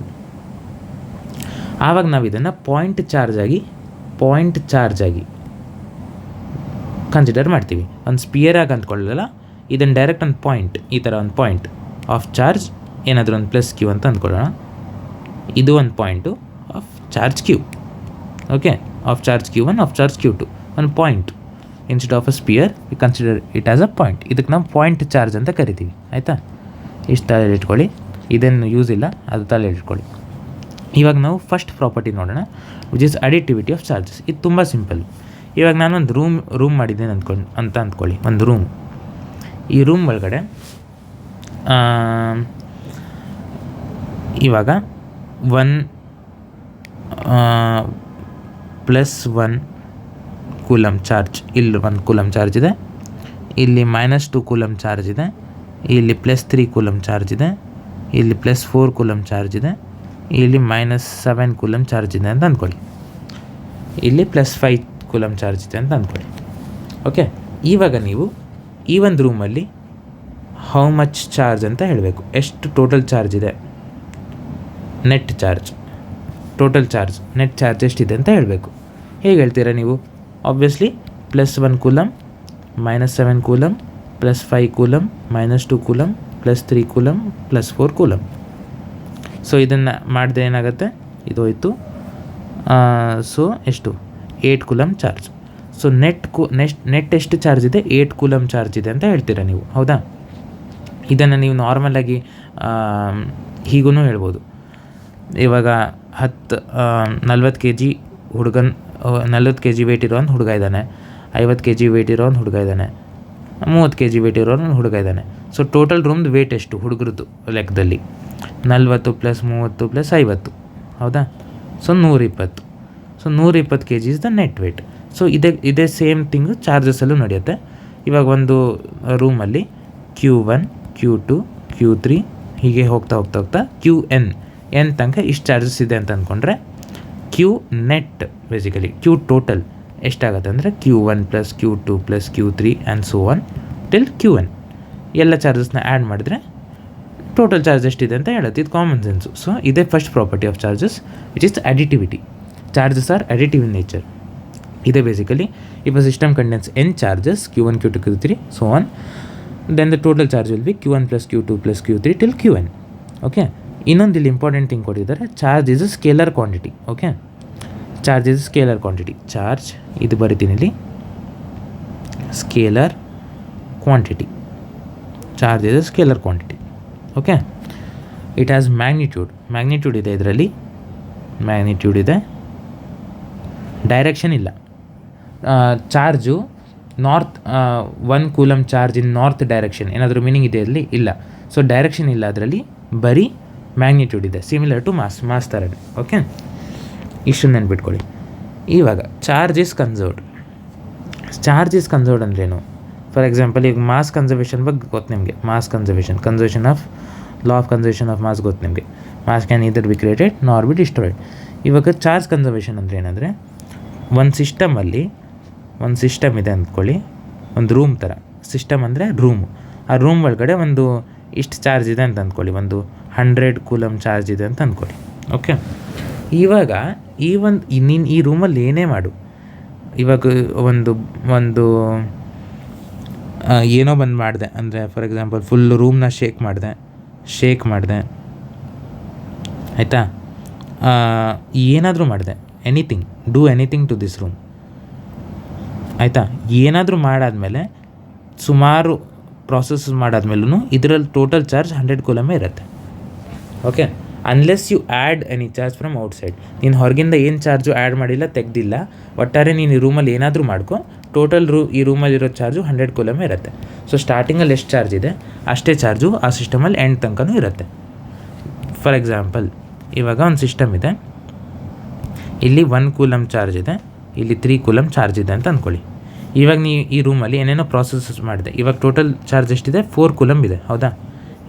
S1: ಆವಾಗ ನಾವು ಇದನ್ನು ಪಾಯಿಂಟ್ ಚಾರ್ಜ್ ಆಗಿ ಕನ್ಸಿಡರ್ ಮಾಡ್ತೀವಿ. ಒಂದು ಸ್ಪಿಯರಾಗಿ ಅಂದ್ಕೊಳ್ಳಲ್ಲ, ಇದನ್ನು ಡೈರೆಕ್ಟ್ ಒಂದು ಪಾಯಿಂಟ್, ಈ ಥರ ಒಂದು ಪಾಯಿಂಟ್ ಆಫ್ ಚಾರ್ಜ್, ಏನಾದರೂ ಒಂದು ಪ್ಲಸ್ ಕ್ಯೂ ಅಂತ ಅಂದ್ಕೊಳ್ಳೋಣ. ಇದು ಒಂದು point of charge Q. Okay, of charge Q1, of charge Q2, ಒಂದು point. Instead of a sphere we consider it as a point. ಇದಕ್ಕೆ ನಾವು ಪಾಯಿಂಟ್ ಚಾರ್ಜ್ ಅಂತ ಕರಿತೀವಿ, ಆಯಿತಾ. ಇಷ್ಟು ತಲೆಯಲ್ಲಿ ಇಟ್ಕೊಳ್ಳಿ, ಇದೇನು ಯೂಸ್ ಇಲ್ಲ, ಅದು ತಲೆಯಲ್ಲಿ ಇಟ್ಕೊಳ್ಳಿ. ಇವಾಗ ನಾವು ಫಸ್ಟ್ ಪ್ರಾಪರ್ಟಿ ನೋಡೋಣ, which is additivity of charges. ಇದು ತುಂಬ ಸಿಂಪಲ್. ಇವಾಗ ನಾನೊಂದು ರೂಮ್ ಮಾಡಿದ್ದೇನೆ ಅಂದ್ಕೊಳ್ಳಿ, ಒಂದು ರೂಮ್. ಈ ರೂಮ್ ಒಳಗಡೆ ಇವಾಗ 1 ಕೂಲಮ್ ಚಾರ್ಜ್, ಇಲ್ಲಿ 1 ಕೂಲಮ್ ಚಾರ್ಜ್ ಇದೆ, ಇಲ್ಲಿ -2 ಕೂಲಮ್ ಚಾರ್ಜ್ ಇದೆ, ಇಲ್ಲಿ +3 ಕೂಲಮ್ ಚಾರ್ಜ್ ಇದೆ, ಇಲ್ಲಿ +4 ಕೂಲಮ್ ಚಾರ್ಜ್ ಇದೆ, ಇಲ್ಲಿ -7 ಕೂಲಮ್ ಚಾರ್ಜ್ ಇದೆ ಅಂತ ಅಂದ್ಕೊಳ್ಳಿ, ಇಲ್ಲಿ +5 ಕೂಲಮ್ ಚಾರ್ಜ್ ಇದೆ ಅಂತ ಅಂದ್ಕೊಳ್ಳಿ. ಓಕೆ, ಇವಾಗ ನೀವು ಈ ಒಂದು ರೂಮಲ್ಲಿ ಹೌ ಮಚ್ ಚಾರ್ಜ್ ಅಂತ ಹೇಳಬೇಕು. ಎಷ್ಟು ಟೋಟಲ್ ಚಾರ್ಜ್ ಇದೆ, net charge, total charge, net charge ಎಷ್ಟಿದೆ ಅಂತ ಹೇಳಬೇಕು. ಹೇಗೆ ಹೇಳ್ತೀರಾ ನೀವು? Obviously +1 coulomb, -7 coulomb, +5 coulomb, -2 coulomb, +3 coulomb, +4 coulomb. So ಇದನ್ನು ಮಾಡಿದ್ರೆ ಏನಾಗುತ್ತೆ, ಇದು ಹೋಯಿತು. ಸೊ ಎಷ್ಟು? 8 ಕೂಲಮ್ ಚಾರ್ಜ್. ಸೊ ನೆಟ್ ಎಷ್ಟು ಚಾರ್ಜ್ ಇದೆ? 8 ಕೂಲಮ್ ಚಾರ್ಜ್ ಇದೆ ಅಂತ ಹೇಳ್ತೀರಾ ನೀವು, ಹೌದಾ? ಇದನ್ನು ನೀವು ನಾರ್ಮಲಾಗಿ ಹೀಗೂ ಹೇಳ್ಬೋದು. ಇವಾಗ 40 kg ಹುಡುಗನ 40 kg ವೇಟ್ ಇರೋ ಒಂದು ಹುಡುಗ ಇದ್ದಾನೆ, 50 kg ವೇಟ್ ಇರೋ ಒಂದು ಹುಡುಗ ಇದ್ದಾನೆ, 30 kg ವೇಟ್ ಇರೋ ಒಂದು ಹುಡುಗ ಇದ್ದಾನೆ. ಸೊ ಟೋಟಲ್ ರೂಮ್ದು ವೇಟ್ ಎಷ್ಟು ಹುಡುಗರದ್ದು ಲೆಕ್ಕದಲ್ಲಿ? 40 + 30 + 50, ಹೌದಾ? So 120. So 120 kg is the net weight. So ಇದೇ ಸೇಮ್ ಥಿಂಗು ಚಾರ್ಜಸಲ್ಲೂ ನಡೆಯುತ್ತೆ. ಇವಾಗ ಒಂದು ರೂಮಲ್ಲಿ Q1, Q2, Q3 ಹೀಗೆ ಹೋಗ್ತಾ QN ತನಕ ಇಷ್ಟು ಚಾರ್ಜಸ್ ಇದೆ ಅಂತ ಅಂದ್ಕೊಂಡ್ರೆ Q net basically Q total ಎಷ್ಟಾಗುತ್ತೆ ಅಂದರೆ Q1 + Q2 + Q3 and so on till QN. ಎಲ್ಲ ಚಾರ್ಜಸ್ನ ಆ್ಯಡ್ ಮಾಡಿದ್ರೆ ಟೋಟಲ್ ಚಾರ್ಜ್ ಎಷ್ಟಿದೆ ಅಂತ ಹೇಳುತ್ತೆ. ಇದು ಕಾಮನ್ ಸೆನ್ಸು. ಸೊ ಇದೇ first property of charges, which is additivity. Charges are additive in nature. ಇದೇ basically if a system contains n charges Q1, Q2, Q3 so on, then the total charge will be Q1 + Q2 + Q3 till Qn. Okay, ಇನ್ನೊಂದು ಇಲ್ಲಿ important thing ಕೊಟ್ಟಿದ್ದಾರೆ, charge is a scalar quantity. Okay, charge is scalar quantity. Charge ಇದು ಬರಿತೀನಿ ಇಲ್ಲಿ, scalar quantity. Charge is a scalar quantity. Okay, it has magnitude ಇದೆ, ಇದರಲ್ಲಿ magnitude ಇದೆ, direction ಇಲ್ಲ. Charge north 1 coulomb charge in north direction ಏನಾದರೂ meaning ಇದೆ ಅಲ್ಲಿ? ಇಲ್ಲ. ಸೊ ಡೈರೆಕ್ಷನ್ ಇಲ್ಲ, ಅದರಲ್ಲಿ ಬರೀ ಮ್ಯಾಗ್ನಿಟ್ಯೂಡ್ ಇದೆ, ಸಿಮಿಲರ್ ಟು ಮಾಸ್ ಥರನೇ. ಓಕೆ, ಇಷ್ಟು ನೆನ್ಪಿಟ್ಕೊಳ್ಳಿ. ಇವಾಗ ಚಾರ್ಜ್ ಇಸ್ ಕನ್ಸರ್ವ್ಡ್ ಅಂದ್ರೇನು? ಫಾರ್ ಎಕ್ಸಾಂಪಲ್, ಈಗ ಮಾಸ್ ಕನ್ಸರ್ವೇಷನ್ ಬಗ್ಗೆ ಗೊತ್ತು ನಿಮಗೆ. Mass conservation of law of conservation of mass ಗೊತ್ತು ನಿಮಗೆ. Mass can either be created nor be destroyed. ಇವಾಗ ಚಾರ್ಜ್ ಕನ್ಸರ್ವೇಷನ್ ಅಂದರೆ ಏನಂದರೆ, ಒಂದು ಸಿಸ್ಟಮ್ ಇದೆ ಅಂದ್ಕೊಳ್ಳಿ, ಒಂದು ರೂಮ್ ಥರ. ಸಿಸ್ಟಮ್ ಅಂದರೆ ರೂಮು. ಆ ರೂಮ್ ಒಳಗಡೆ ಒಂದು ಇಷ್ಟು ಚಾರ್ಜ್ ಇದೆ ಅಂತ ಅಂದ್ಕೊಳ್ಳಿ, ಒಂದು 100 ಕೂಲಮ್ ಚಾರ್ಜ್ ಇದೆ ಅಂತ ಅಂದ್ಕೊಳ್ಳಿ. ಓಕೆ, ಇವಾಗ ನೀನು ಈ ರೂಮಲ್ಲಿ ಏನೇ ಮಾಡು, ಇವಾಗ ಒಂದು ಏನೋ ಬಂದು ಮಾಡಿದೆ ಅಂದರೆ, ಫಾರ್ ಎಕ್ಸಾಂಪಲ್ ಫುಲ್ ರೂಮ್ನ ಶೇಕ್ ಮಾಡಿದೆ ಆಯಿತಾ, ಏನಾದರೂ ಮಾಡಿದೆ, do anything to this room ಆಯಿತಾ. ಏನಾದರೂ ಮಾಡಾದಮೇಲೆ, ಸುಮಾರು ಪ್ರಾಸೆಸ್ ಮಾಡಾದ್ಮೇಲೂ ಇದರಲ್ಲಿ ಟೋಟಲ್ ಚಾರ್ಜ್ 100 ಕೂಲಮೇ ಇರುತ್ತೆ. Okay, unless you add any charge from outside. ನೀನು ಹೊರಗಿಂದ ಏನು ಚಾರ್ಜು ಆ್ಯಡ್ ಮಾಡಿಲ್ಲ, ತೆಗ್ದಿಲ್ಲ, ಒಟ್ಟಾರೆ ನೀನು ಈ ರೂಮಲ್ಲಿ ಏನಾದರೂ ಮಾಡ್ಕೊ, ಟೋಟಲ್ ಈ ರೂಮಲ್ಲಿರೋ ಚಾರ್ಜು 100 ಕೂಲಮೇ ಇರುತ್ತೆ. ಸೊ ಸ್ಟಾರ್ಟಿಂಗಲ್ಲಿ ಎಷ್ಟು ಚಾರ್ಜ್ ಇದೆ ಅಷ್ಟೇ ಚಾರ್ಜು ಆ ಸಿಸ್ಟಮಲ್ಲಿ ಎಂಡ್ ತನಕನೂ ಇರುತ್ತೆ. ಫಾರ್ ಎಕ್ಸಾಂಪಲ್, ಇವಾಗ ಒಂದು ಸಿಸ್ಟಮ್ ಇದೆ, ಇಲ್ಲಿ 1 ಕೂಲಮ್ ಚಾರ್ಜ್ ಇದೆ, ಇಲ್ಲಿ 3 ಕೂಲಮ್ ಚಾರ್ಜ್ ಇದೆ ಅಂತ ಅಂದ್ಕೊಳ್ಳಿ. ಇವಾಗ ನೀವು ಈ ರೂಮಲ್ಲಿ ಏನೇನೋ ಪ್ರಾಸೆಸಸ್ ಮಾಡಿದೆ. ಇವಾಗ ಟೋಟಲ್ ಚಾರ್ಜ್ ಎಷ್ಟಿದೆ? 4 ಕೂಲಮ್ ಇದೆ, ಹೌದಾ?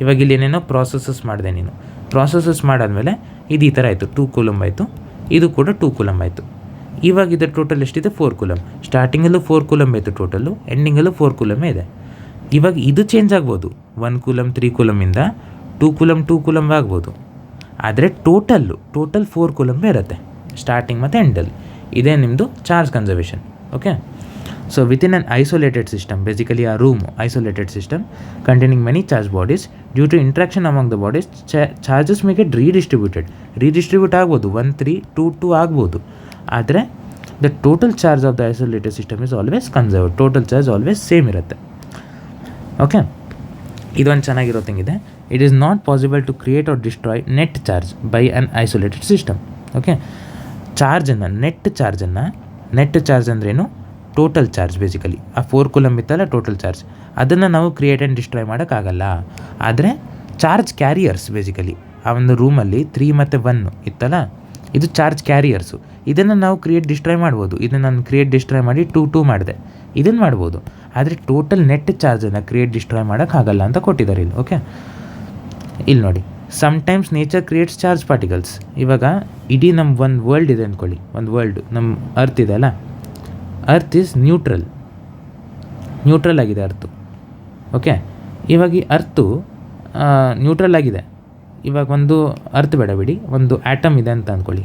S1: ಇವಾಗ ಇಲ್ಲಿ ಏನೇನೋ ಪ್ರಾಸೆಸಸ್ ಮಾಡಿದೆ ನೀನು. ಪ್ರಾಸೆಸಸ್ ಮಾಡಾದಮೇಲೆ ಇದು ಈ ಥರ ಆಯಿತು, 2 ಕೂಲಮ್ ಆಯಿತು, ಇದು ಕೂಡ 2 ಕೂಲಮ್ ಆಯಿತು. ಇವಾಗ ಇದರ ಟೋಟಲ್ ಎಷ್ಟಿದೆ? 4 ಕೂಲಮ್. ಸ್ಟಾರ್ಟಿಂಗಲ್ಲೂ 4 ಕೂಲಮ್ ಆಯಿತು ಟೋಟಲ್ಲು, ಎಂಡಿಂಗಲ್ಲೂ 4 ಕೂಲಮೇ ಇದೆ. ಇವಾಗ ಇದು ಚೇಂಜ್ ಆಗ್ಬೋದು, 1 ಕೂಲಮ್ 3 ಕೂಲಮಿಂದ 2 ಕೂಲಮ್ ಆಗ್ಬೋದು. ಆದರೆ ಟೋಟಲ್ 4 ಕೂಲಮೇ ಇರುತ್ತೆ ಸ್ಟಾರ್ಟಿಂಗ್ ಮತ್ತು ಎಂಡಲ್ಲಿ. ಇದೇ ನಿಮ್ಮದು charge conservation. Okay, so within an isolated system, basically ಆ room isolated system containing many charge bodies, due to interaction among the bodies charges may get redistribute ಆಗ್ಬೋದು, 1 3 2 2 ಆಗ್ಬೋದು. ಆದರೆ the total charge of the isolated system is always conserved. Total charge always same ಇರುತ್ತೆ. Okay, ಇದೊಂದು ಚೆನ್ನಾಗಿರೋ thing ಇದೆ. It is not possible to create or destroy net charge by an isolated system. Okay, net charge ಅಂದ್ರೇನು? Total charge basically. ಆ 4 coulomb ಇತ್ತಲ್ಲ total charge, ಅದನ್ನು ನಾವು create and destroy ಮಾಡೋಕ್ಕಾಗಲ್ಲ. ಆದರೆ ಚಾರ್ಜ್ ಕ್ಯಾರಿಯರ್ಸ್ ಬೇಸಿಕಲಿ ಆ ಒಂದು ರೂಮಲ್ಲಿ 3 ಮತ್ತು 1 ಇತ್ತಲ್ಲ, ಇದು ಚಾರ್ಜ್ ಕ್ಯಾರಿಯರ್ಸು. ಇದನ್ನು ನಾವು ಕ್ರಿಯೇಟ್ ಡಿಸ್ಟ್ರಾಯ್ ಮಾಡ್ಬೋದು. ಇದನ್ನು ನಾನು ಕ್ರಿಯೇಟ್ ಡಿಸ್ಟ್ರಾಯ್ ಮಾಡಿ 2 ಮಾಡಿದೆ, ಇದನ್ನು ಮಾಡ್ಬೋದು. ಆದರೆ ಟೋಟಲ್ ನೆಟ್ ಚಾರ್ಜನ್ನು ಕ್ರಿಯೇಟ್ ಡಿಸ್ಟ್ರಾಯ್ ಮಾಡೋಕ್ಕಾಗಲ್ಲ ಅಂತ ಕೊಟ್ಟಿದ್ದಾರೆ ಇಲ್ಲಿ. ಓಕೆ, ಇಲ್ಲಿ ನೋಡಿ, sometimes nature creates charge particles. ಇವಾಗ ಇಡೀ ನಮ್ಮ ಒಂದು ವರ್ಲ್ಡ್ ಇದೆ ಅಂದ್ಕೊಳ್ಳಿ, ಒಂದು ವರ್ಲ್ಡ್ ನಮ್ಮ ಅರ್ತ್ ಇದೆ ಅಲ್ಲ, ಅರ್ತ್ ಈಸ್ ನ್ಯೂಟ್ರಲ್ ಆಗಿದೆ ಅರ್ತು. ಓಕೆ, ಇವಾಗ ಈ ಅರ್ತು ನ್ಯೂಟ್ರಲ್ ಆಗಿದೆ. ಇವಾಗ ಒಂದು ಅರ್ತ್ ಬೇಡ ಬಿಡಿ, ಒಂದು ಆ್ಯಟಮ್ ಇದೆ ಅಂತ ಅಂದ್ಕೊಳ್ಳಿ.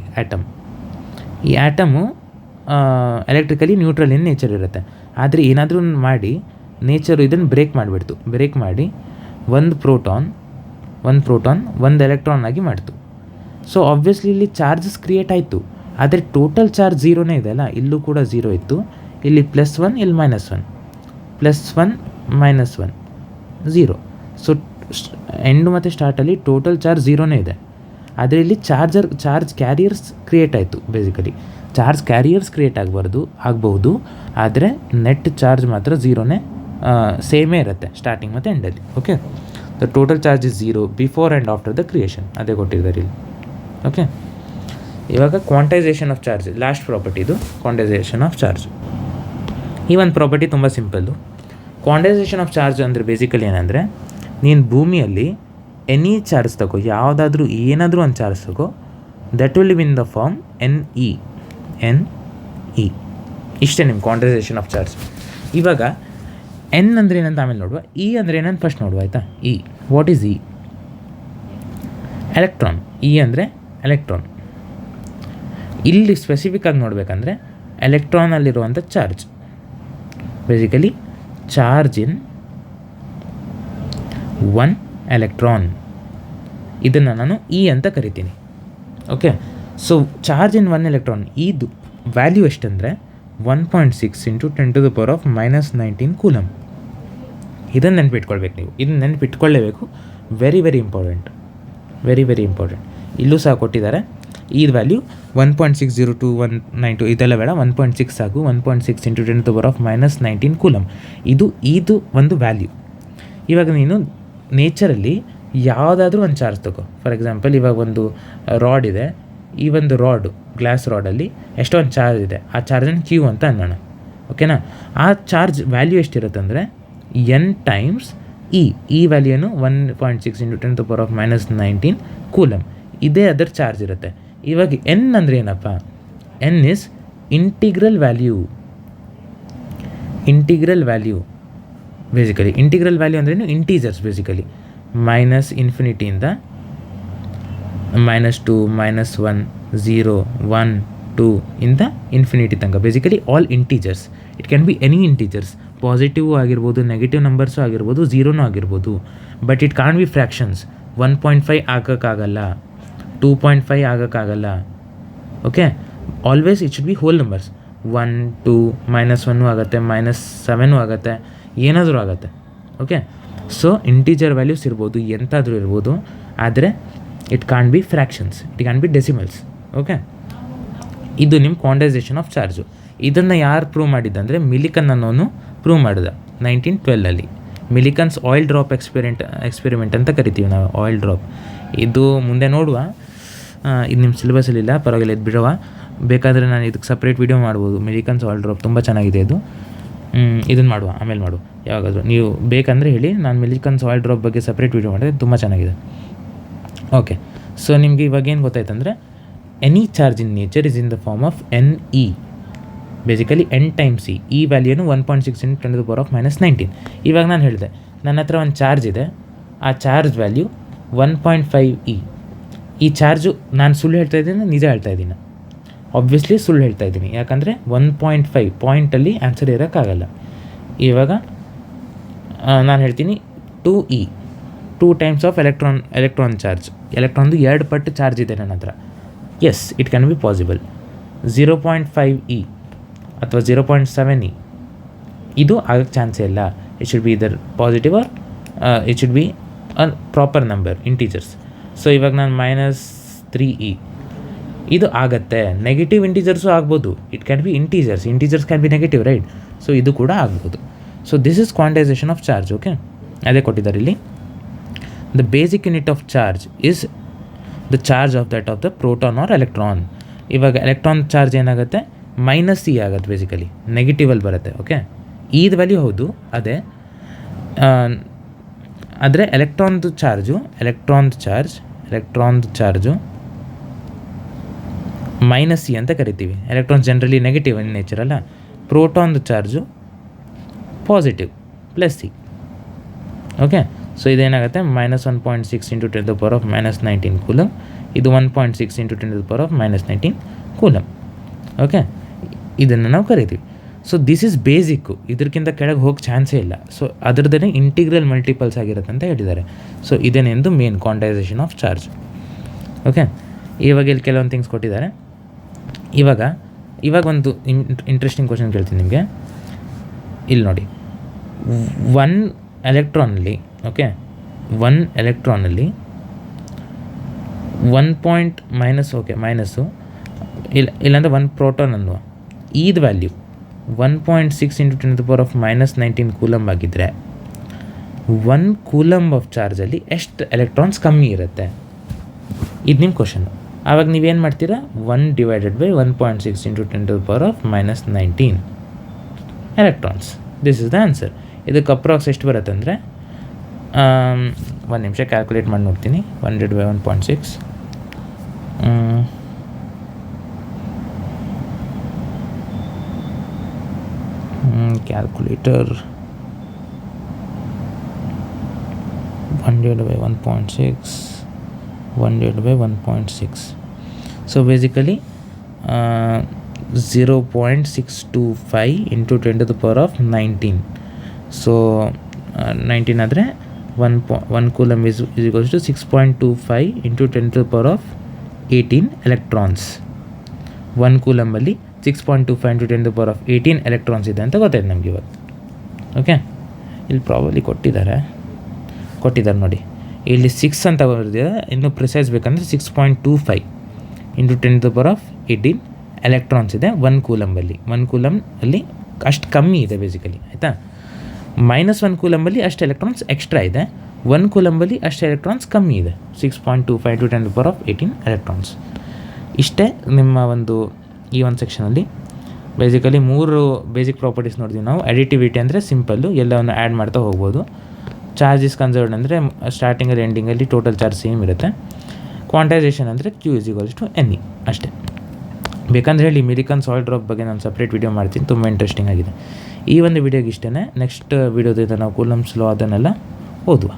S1: ಈ ಆ್ಯಟಮು ಎಲೆಕ್ಟ್ರಿಕಲಿ ನ್ಯೂಟ್ರಲ್ ಇನ್ ನೇಚರ್ ಇರುತ್ತೆ. ಆದರೆ ಏನಾದರೂ ಮಾಡಿ ನೇಚರು ಇದನ್ನು ಬ್ರೇಕ್ ಮಾಡಿ ಒಂದು ಪ್ರೋಟಾನ್ ಒಂದು ಎಲೆಕ್ಟ್ರಾನ್ ಆಗಿ ಮಾಡ್ತು. ಸೊ ಆಬ್ವಿಯಸ್ಲಿ ಇಲ್ಲಿ ಚಾರ್ಜಸ್ ಕ್ರಿಯೇಟ್ ಆಯಿತು. ಆದರೆ ಟೋಟಲ್ ಚಾರ್ಜ್ 0ನೇ ಇದೆ ಅಲ್ಲ, ಇಲ್ಲೂ ಕೂಡ 0 ಇತ್ತು. ಇಲ್ಲಿ +1, ಇಲ್ಲಿ -1, +1 -1 0. ಸೊ ಎಂಡು ಮತ್ತು ಸ್ಟಾರ್ಟಲ್ಲಿ ಟೋಟಲ್ ಚಾರ್ಜ್ 0ನೇ ಇದೆ. ಆದರೆ ಇಲ್ಲಿ ಚಾರ್ಜ್ ಕ್ಯಾರಿಯರ್ಸ್ ಕ್ರಿಯೇಟ್ ಆಯಿತು. ಬೇಸಿಕಲಿ ಚಾರ್ಜ್ ಕ್ಯಾರಿಯರ್ಸ್ ಕ್ರಿಯೇಟ್ ಆಗ್ಬೋದು, ಆದರೆ ನೆಟ್ ಚಾರ್ಜ್ ಮಾತ್ರ 0ನೇ ಸೇಮೇ ಇರುತ್ತೆ ಸ್ಟಾರ್ಟಿಂಗ್ ಮತ್ತು ಎಂಡಲ್ಲಿ. Okay, the total charge is 0 before and after the creation, ಅದೇ ಕೊಟ್ಟಿದ್ದಾರೆ ಇಲ್ಲಿ. ಓಕೆ, ಇವಾಗ quantisation of charge, last property ಇದು ಕ್ವಾಂಟೈಸೇಷನ್ ಆಫ್ ಚಾರ್ಜ್. ಈ ಒಂದು ಪ್ರಾಪರ್ಟಿ ತುಂಬ ಸಿಂಪಲ್ಲು. ಕ್ವಾಂಟೈಸೇಷನ್ ಆಫ್ ಚಾರ್ಜ್ ಅಂದರೆ ಬೇಸಿಕಲಿ ಏನಂದರೆ, ನೀನು ಭೂಮಿಯಲ್ಲಿ ಎನಿ ಚಾರ್ಜ್ ತಗೋ, ಯಾವುದಾದ್ರೂ ಏನಾದರೂ ಒಂದು ಚಾರ್ಜ್ ತಗೋ, that will live in the form NE. ಇಷ್ಟೇ ನಿಮ್ಮ ಕ್ವಾಂಟೈಸೇಷನ್ ಆಫ್ ಚಾರ್ಜ್. ಇವಾಗ N ಅಂದರೆ ಏನಂತ ಆಮೇಲೆ ನೋಡುವ, E ಅಂದರೆ ಏನಂತ ಫಸ್ಟ್ ನೋಡುವ, ಆಯಿತಾ? What is E? Electron. E ಅಂದರೆ ಎಲೆಕ್ಟ್ರಾನ್. ಇಲ್ಲಿ ಸ್ಪೆಸಿಫಿಕ್ಕಾಗಿ ನೋಡಬೇಕಂದ್ರೆ ಎಲೆಕ್ಟ್ರಾನಲ್ಲಿರುವಂಥ charge, basically charge in 1 electron, ಇದನ್ನು ನಾನು E ಅಂತ ಕರಿತೀನಿ. Okay, so charge in 1 electron, ಇದು ವ್ಯಾಲ್ಯೂ ಎಷ್ಟಂದರೆ 1.6 × 10⁻⁻19 ಕೂಲಮ್. ಇದನ್ನು ನೆನಪಿಟ್ಕೊಳ್ಬೇಕು ನೀವು, ಇದನ್ನು ನೆನಪಿಟ್ಕೊಳ್ಳೇಬೇಕು. Very important. ಇಲ್ಲೂ ಸಹ ಕೊಟ್ಟಿದ್ದಾರೆ ಈ ವ್ಯಾಲ್ಯೂ 1.60292, ಇದೆಲ್ಲ ಬೇಡ, 1.6 ಸಾಕು. 1.6 × 10⁻⁻19 ಕೂಲಮ್, ಇದು ಒಂದು ವ್ಯಾಲ್ಯೂ. ಇವಾಗ ನೀನು ನೇಚರಲ್ಲಿ ಯಾವುದಾದ್ರೂ ಒಂದು ಚಾರ್ಜ್ ತಗೋ. ಫಾರ್ ಎಕ್ಸಾಂಪಲ್, ಇವಾಗ ಒಂದು ರಾಡ್ ಇದೆ, ಈ ಒಂದು ಗ್ಲಾಸ್ ರಾಡಲ್ಲಿ ಎಷ್ಟೊಂದು ಚಾರ್ಜ್ ಇದೆ, ಆ ಚಾರ್ಜನ್ನು Q ಅಂತ ಅನ್ನೋಣ. ಓಕೆನಾ? ಆ ಚಾರ್ಜ್ ವ್ಯಾಲ್ಯೂ ಎಷ್ಟಿರುತ್ತೆ ಅಂದರೆ N ಟೈಮ್ಸ್ ಈ ವ್ಯಾಲ್ಯೂನು 1.6 × 10⁻⁻19 ಕೂಲಮ್, ಇದೇ ಅದರ ಚಾರ್ಜ್ ಇರುತ್ತೆ. ಇವಾಗ N ಅಂದರೆ ಏನಪ್ಪ? N is integral value. Basically integral value ಅಂದ್ರೇನು? ಇಂಟೀಜರ್ಸ್. ಬೇಸಿಕಲಿ -∞ಇಂದ -2, -1, 0, 1, 2 ಇಂದ ಇನ್ಫಿನಿಟಿ ತನಕ, basically all integers. It can be any integers, positive ಆಗಿರ್ಬೋದು, ನೆಗೆಟಿವ್ ನಂಬರ್ಸು ಆಗಿರ್ಬೋದು, 0ನೂ ಆಗಿರ್ಬೋದು. But it can't be fractions. 1.5 ಆಗೋಕ್ಕಾಗಲ್ಲ, 2.5 ಆಗೋಕ್ಕಾಗಲ್ಲ. Okay, always it should be whole numbers. 1, 2, -1 ಆಗುತ್ತೆ, -7 ಆಗುತ್ತೆ, ಏನಾದರೂ ಆಗುತ್ತೆ. ಓಕೆ, ಸೊ ಇಂಟೀಜರ್ ವ್ಯಾಲ್ಯೂಸ್ ಇರ್ಬೋದು, ಎಂತಾದರೂ ಇರ್ಬೋದು, ಆದರೆ it can't be fractions, it can B decimals. Okay, ಇದು ನಿಮ್ಮ ಕ್ವಾಂಟೈಸೇಷನ್ ಆಫ್ ಚಾರ್ಜು. ಇದನ್ನು ಯಾರು ಪ್ರೂವ್ ಮಾಡಿದ್ದಂದರೆ ಮಿಲಿಕನ್ ಅನ್ನೋನು ಪ್ರೂವ್ ಮಾಡಿದ 1912. ಮಿಲಿಕನ್ಸ್ ಆಯಿಲ್ ಡ್ರಾಪ್ ಎಕ್ಸ್ಪೆರಿಮೆಂಟ್ ಅಂತ ಕರಿತೀವಿ ನಾವು, ಆಯಿಲ್ ಡ್ರಾಪ್. ಇದು ಮುಂದೆ ನೋಡುವ, ಇದು ನಿಮ್ಮ ಸಿಲೆಬಸಲ್ಲಿಲ್ಲ, ಪರವಾಗಿಲ್ಲ, ಇದು ಬಿಡುವ. ಬೇಕಾದರೆ ನಾನು ಇದಕ್ಕೆ ಸಪ್ರೇಟ್ ವೀಡಿಯೋ ಮಾಡ್ಬೋದು. ಮಿಲಿಕನ್ಸ್ ಆಯಿಲ್ ಡ್ರಾಪ್ ತುಂಬ ಚೆನ್ನಾಗಿದೆ ಇದು. ಇದನ್ನು ಮಾಡುವ, ಆಮೇಲೆ ಮಾಡುವ. ಯಾವಾಗಾದರೂ ನೀವು ಬೇಕಂದರೆ ಹೇಳಿ, ನಾನು ಮಿಲಿಕನ್ಸ್ ಆಯಿಲ್ ಡ್ರಾಪ್ ಬಗ್ಗೆ ಸಪ್ರೇಟ್ ವೀಡಿಯೋ ಮಾಡಿದೆ, ತುಂಬ ಚೆನ್ನಾಗಿದೆ. ಓಕೆ, ಸೊ ನಿಮಗೆ ಇವಾಗ ಏನು ಗೊತ್ತಾಯ್ತಂದರೆ, any charge in nature is in the form of NE, basically N times E. ಈ ವ್ಯಾಲ್ಯೂನು 1.6 × 10⁻⁻19. ಇವಾಗ ನಾನು ಹೇಳಿದೆ, ನನ್ನ ಹತ್ರ ಒಂದು ಚಾರ್ಜ್ ಇದೆ, ಆ ಚಾರ್ಜ್ ವ್ಯಾಲ್ಯೂ 1.5 E. ಈ ಚಾರ್ಜು ನಾನು ಸುಳ್ಳು ಹೇಳ್ತಾ ಇದ್ದೀನಿ, ನಿಜ ಹೇಳ್ತಾ ಇದ್ದೀನಿ? ಆಬ್ವಿಯಸ್ಲಿ ಸುಳ್ಳು ಹೇಳ್ತಾ ಇದ್ದೀನಿ, ಯಾಕಂದರೆ 1.5 ಪಾಯಿಂಟಲ್ಲಿ ಆನ್ಸರ್ ಇರೋಕ್ಕಾಗಲ್ಲ. ಇವಾಗ ನಾನು ಹೇಳ್ತೀನಿ 2E, 2 times of electron charge. ಎಲೆಕ್ಟ್ರಾನ್ದು 2 ಪಟ್ಟು ಚಾರ್ಜ್ ಇದೆ ನನ್ನ ಹತ್ರ. Yes, it can be possible. 0.5E ಅಥವಾ 0.7E, ಇದು ಆಗೋಕ್ಕೆ ಚಾನ್ಸೇ ಇಲ್ಲ. It should be either positive or it should be a proper number, integers. So ಇವಾಗ ನಾನು -3E ಇದು ಆಗತ್ತೆ. ನೆಗೆಟಿವ್ ಇಂಟೀಜರ್ಸು ಆಗ್ಬೋದು. It can be integers can be negative, right? So ಇದು ಕೂಡ ಆಗ್ಬೋದು. So this is quantization of charge. Okay, ಅದೇ ಕೊಟ್ಟಿದ್ದಾರೆ ಇಲ್ಲಿ. The basic unit of charge is the charge of the proton or electron. ಇವಾಗ electron charge ಏನಾಗುತ್ತೆ? -e ಆಗುತ್ತೆ, basically ನೆಗೆಟಿವಲ್ಲಿ ಬರುತ್ತೆ. ಓಕೆ, ಈದ ವ್ಯಾಲ್ಯೂ ಹೌದು ಅದೇ, ಆದರೆ ಎಲೆಕ್ಟ್ರಾನ್ದು ಚಾರ್ಜು -e ಅಂತ ಕರಿತೀವಿ. Electrons generally negative in nature ಅಲ್ಲ. ಪ್ರೋಟಾನ್ದು charge positive, +e. Okay, so ಇದೇನಾಗುತ್ತೆ? -1.6 × 10⁻⁻19 ಕೂಲಮ್. ಇದು 1.6 × 10⁻⁻19 ಕೂಲಮ್. ಓಕೆ, ಇದನ್ನು ನಾವು ಕರಿತೀವಿ. ಸೊ ದಿಸ್ ಈಸ್ ಬೇಸಿಕ್ಕು, ಇದಕ್ಕಿಂತ ಕೆಳಗೆ ಹೋಗಿ ಚಾನ್ಸೇ ಇಲ್ಲ. ಸೊ ಅದರದ್ದೇ ಇಂಟಿಗ್ರಲ್ ಮಲ್ಟಿಪಲ್ಸ್ ಆಗಿರುತ್ತೆ ಅಂತ ಹೇಳಿದ್ದಾರೆ. ಸೊ ಇದೇನೆಂದು main quantization of charge. Okay, ಇವಾಗ ಇಲ್ಲಿ ಕೆಲವೊಂದು ಥಿಂಗ್ಸ್ ಕೊಟ್ಟಿದ್ದಾರೆ. ಇವಾಗ ಒಂದು ಇಂಟ್ರೆಸ್ಟಿಂಗ್ ಕ್ವಶನ್ ಕೇಳ್ತೀನಿ ನಿಮಗೆ. ಇಲ್ಲಿ ನೋಡಿ, ಒನ್ ಎಲೆಕ್ಟ್ರಾನಲ್ಲಿ ಮೈನಸ್ಸು ಇಲ್ಲಾಂದರೆ 1 ಪ್ರೋಟಾನ್ ಅನ್ನುವ ಈದ್ ವ್ಯಾಲ್ಯೂ 1.6 × 10⁻⁻19 ಕೂಲಮ್ ಆಗಿದ್ದರೆ 1 ಕೂಲಮ್ ಆಫ್ ಚಾರ್ಜಲ್ಲಿ ಎಷ್ಟು ಎಲೆಕ್ಟ್ರಾನ್ಸ್ ಕಮ್ಮಿ ಇರುತ್ತೆ? ಇದು ನಿಮ್ಮ ಕ್ವಶನ್ನು. ಆವಾಗ ನೀವೇನು ಮಾಡ್ತೀರಾ? 1 / 1.6 × 10⁻⁻19 electrons. This is the answer. ಇದಕ್ಕೆ ಅಪ್ರಾಕ್ಸ್ ಎಷ್ಟು ಬರುತ್ತೆ ಅಂದರೆ, ಒಂದು ನಿಮಿಷ ಕ್ಯಾಲ್ಕುಲೇಟ್ ಮಾಡಿ ನೋಡ್ತೀನಿ. 1 / 1.6 ಕ್ಯಾಲ್ಕುಲೇಟರ್. 1 / 1.6 1 / 1.6. So basically 0.625 × 10⁻19. ಸೊ 19 ಆದರೆ 1 coulomb is equals to 6.25 × 10⁻18 electrons. 1 ಕೂಲಮಲ್ಲಿ 6.25 × 10⁻18 ಎಲೆಕ್ಟ್ರಾನ್ಸ್ ಇದೆ ಅಂತ ಗೊತ್ತಾಯ್ತು ನಮಗೆ ಇವಾಗ. ಓಕೆ, ಇಲ್ಲಿ ಪ್ರಾಬಬ್ಲಿ ಕೊಟ್ಟಿದ್ದಾರೆ ನೋಡಿ. ಇಲ್ಲಿ 6 ಅಂತ ಬರೆದಿದೆ. ಇನ್ನು ಪ್ರಿಸೈಸ್ ಬೇಕಂದರೆ 6.25 × 10⁻18 ಎಲೆಕ್ಟ್ರಾನ್ಸ್ ಇದೆ 1 ಕೂಲಮಲ್ಲಿ. 1 ಕೂಲಮಲ್ಲಿ ಅಷ್ಟು ಕಮ್ಮಿ ಇದೆ ಬೇಸಿಕಲಿ, ಆಯಿತಾ? -1 ಕೂಲಮಲ್ಲಿ ಅಷ್ಟು ಎಲೆಕ್ಟ್ರಾನ್ಸ್ ಎಕ್ಸ್ಟ್ರಾ ಇದೆ. 1 ಕೂಲಮಲ್ಲಿ ಅಷ್ಟು ಎಲೆಕ್ಟ್ರಾನ್ಸ್ ಕಮ್ಮಿ ಇದೆ, 6.25 × 10⁻18 ಎಲೆಕ್ಟ್ರಾನ್ಸ್. ಇಷ್ಟೇ ನಿಮ್ಮ ಈ ಒಂದು ಸೆಕ್ಷನಲ್ಲಿ ಬೇಸಿಕಲಿ 3 ಬೇಸಿಕ್ ಪ್ರಾಪರ್ಟೀಸ್ ನೋಡ್ತೀವಿ ನಾವು. ಅಡಿಟಿವಿಟಿ ಅಂದರೆ ಸಿಂಪಲ್ಲು, ಎಲ್ಲವನ್ನು ಆ್ಯಡ್ ಮಾಡ್ತಾ ಹೋಗ್ಬೋದು. ಚಾರ್ಜ್ ಇಸ್ ಕನ್ಸರ್ವ್ಡ್ ಅಂದರೆ ಸ್ಟಾರ್ಟಿಂಗಲ್ಲಿ ಎಂಡಿಂಗಲ್ಲಿ ಟೋಟಲ್ ಚಾರ್ಜ್ ಸೇಮ್ ಇರುತ್ತೆ. ಕ್ವಾಂಟೈಸೇಷನ್ ಅಂದರೆ Q = NE ಅಷ್ಟೇ. ಬೇಕಂದರೆ ಹೇಳಿ, ಮಿಲಿಕಾನ್ ಸಾಲಿಡ್ ಡ್ರಾಪ್ ಬಗ್ಗೆ ನಾನು ಸಪ್ರೇಟ್ ವೀಡಿಯೋ ಮಾಡ್ತೀನಿ, ತುಂಬ ಇಂಟ್ರೆಸ್ಟಿಂಗ್ ಆಗಿದೆ. ಈ ಒಂದು ವೀಡಿಯೋಗೆ ಇಷ್ಟೇ. ನೆಕ್ಸ್ಟ್ ವೀಡಿಯೋದಿಂದ ನಾವು ಕೂಲಮ್ಸ್ ಲಾ ಅದನ್ನೆಲ್ಲ ಓದುವ.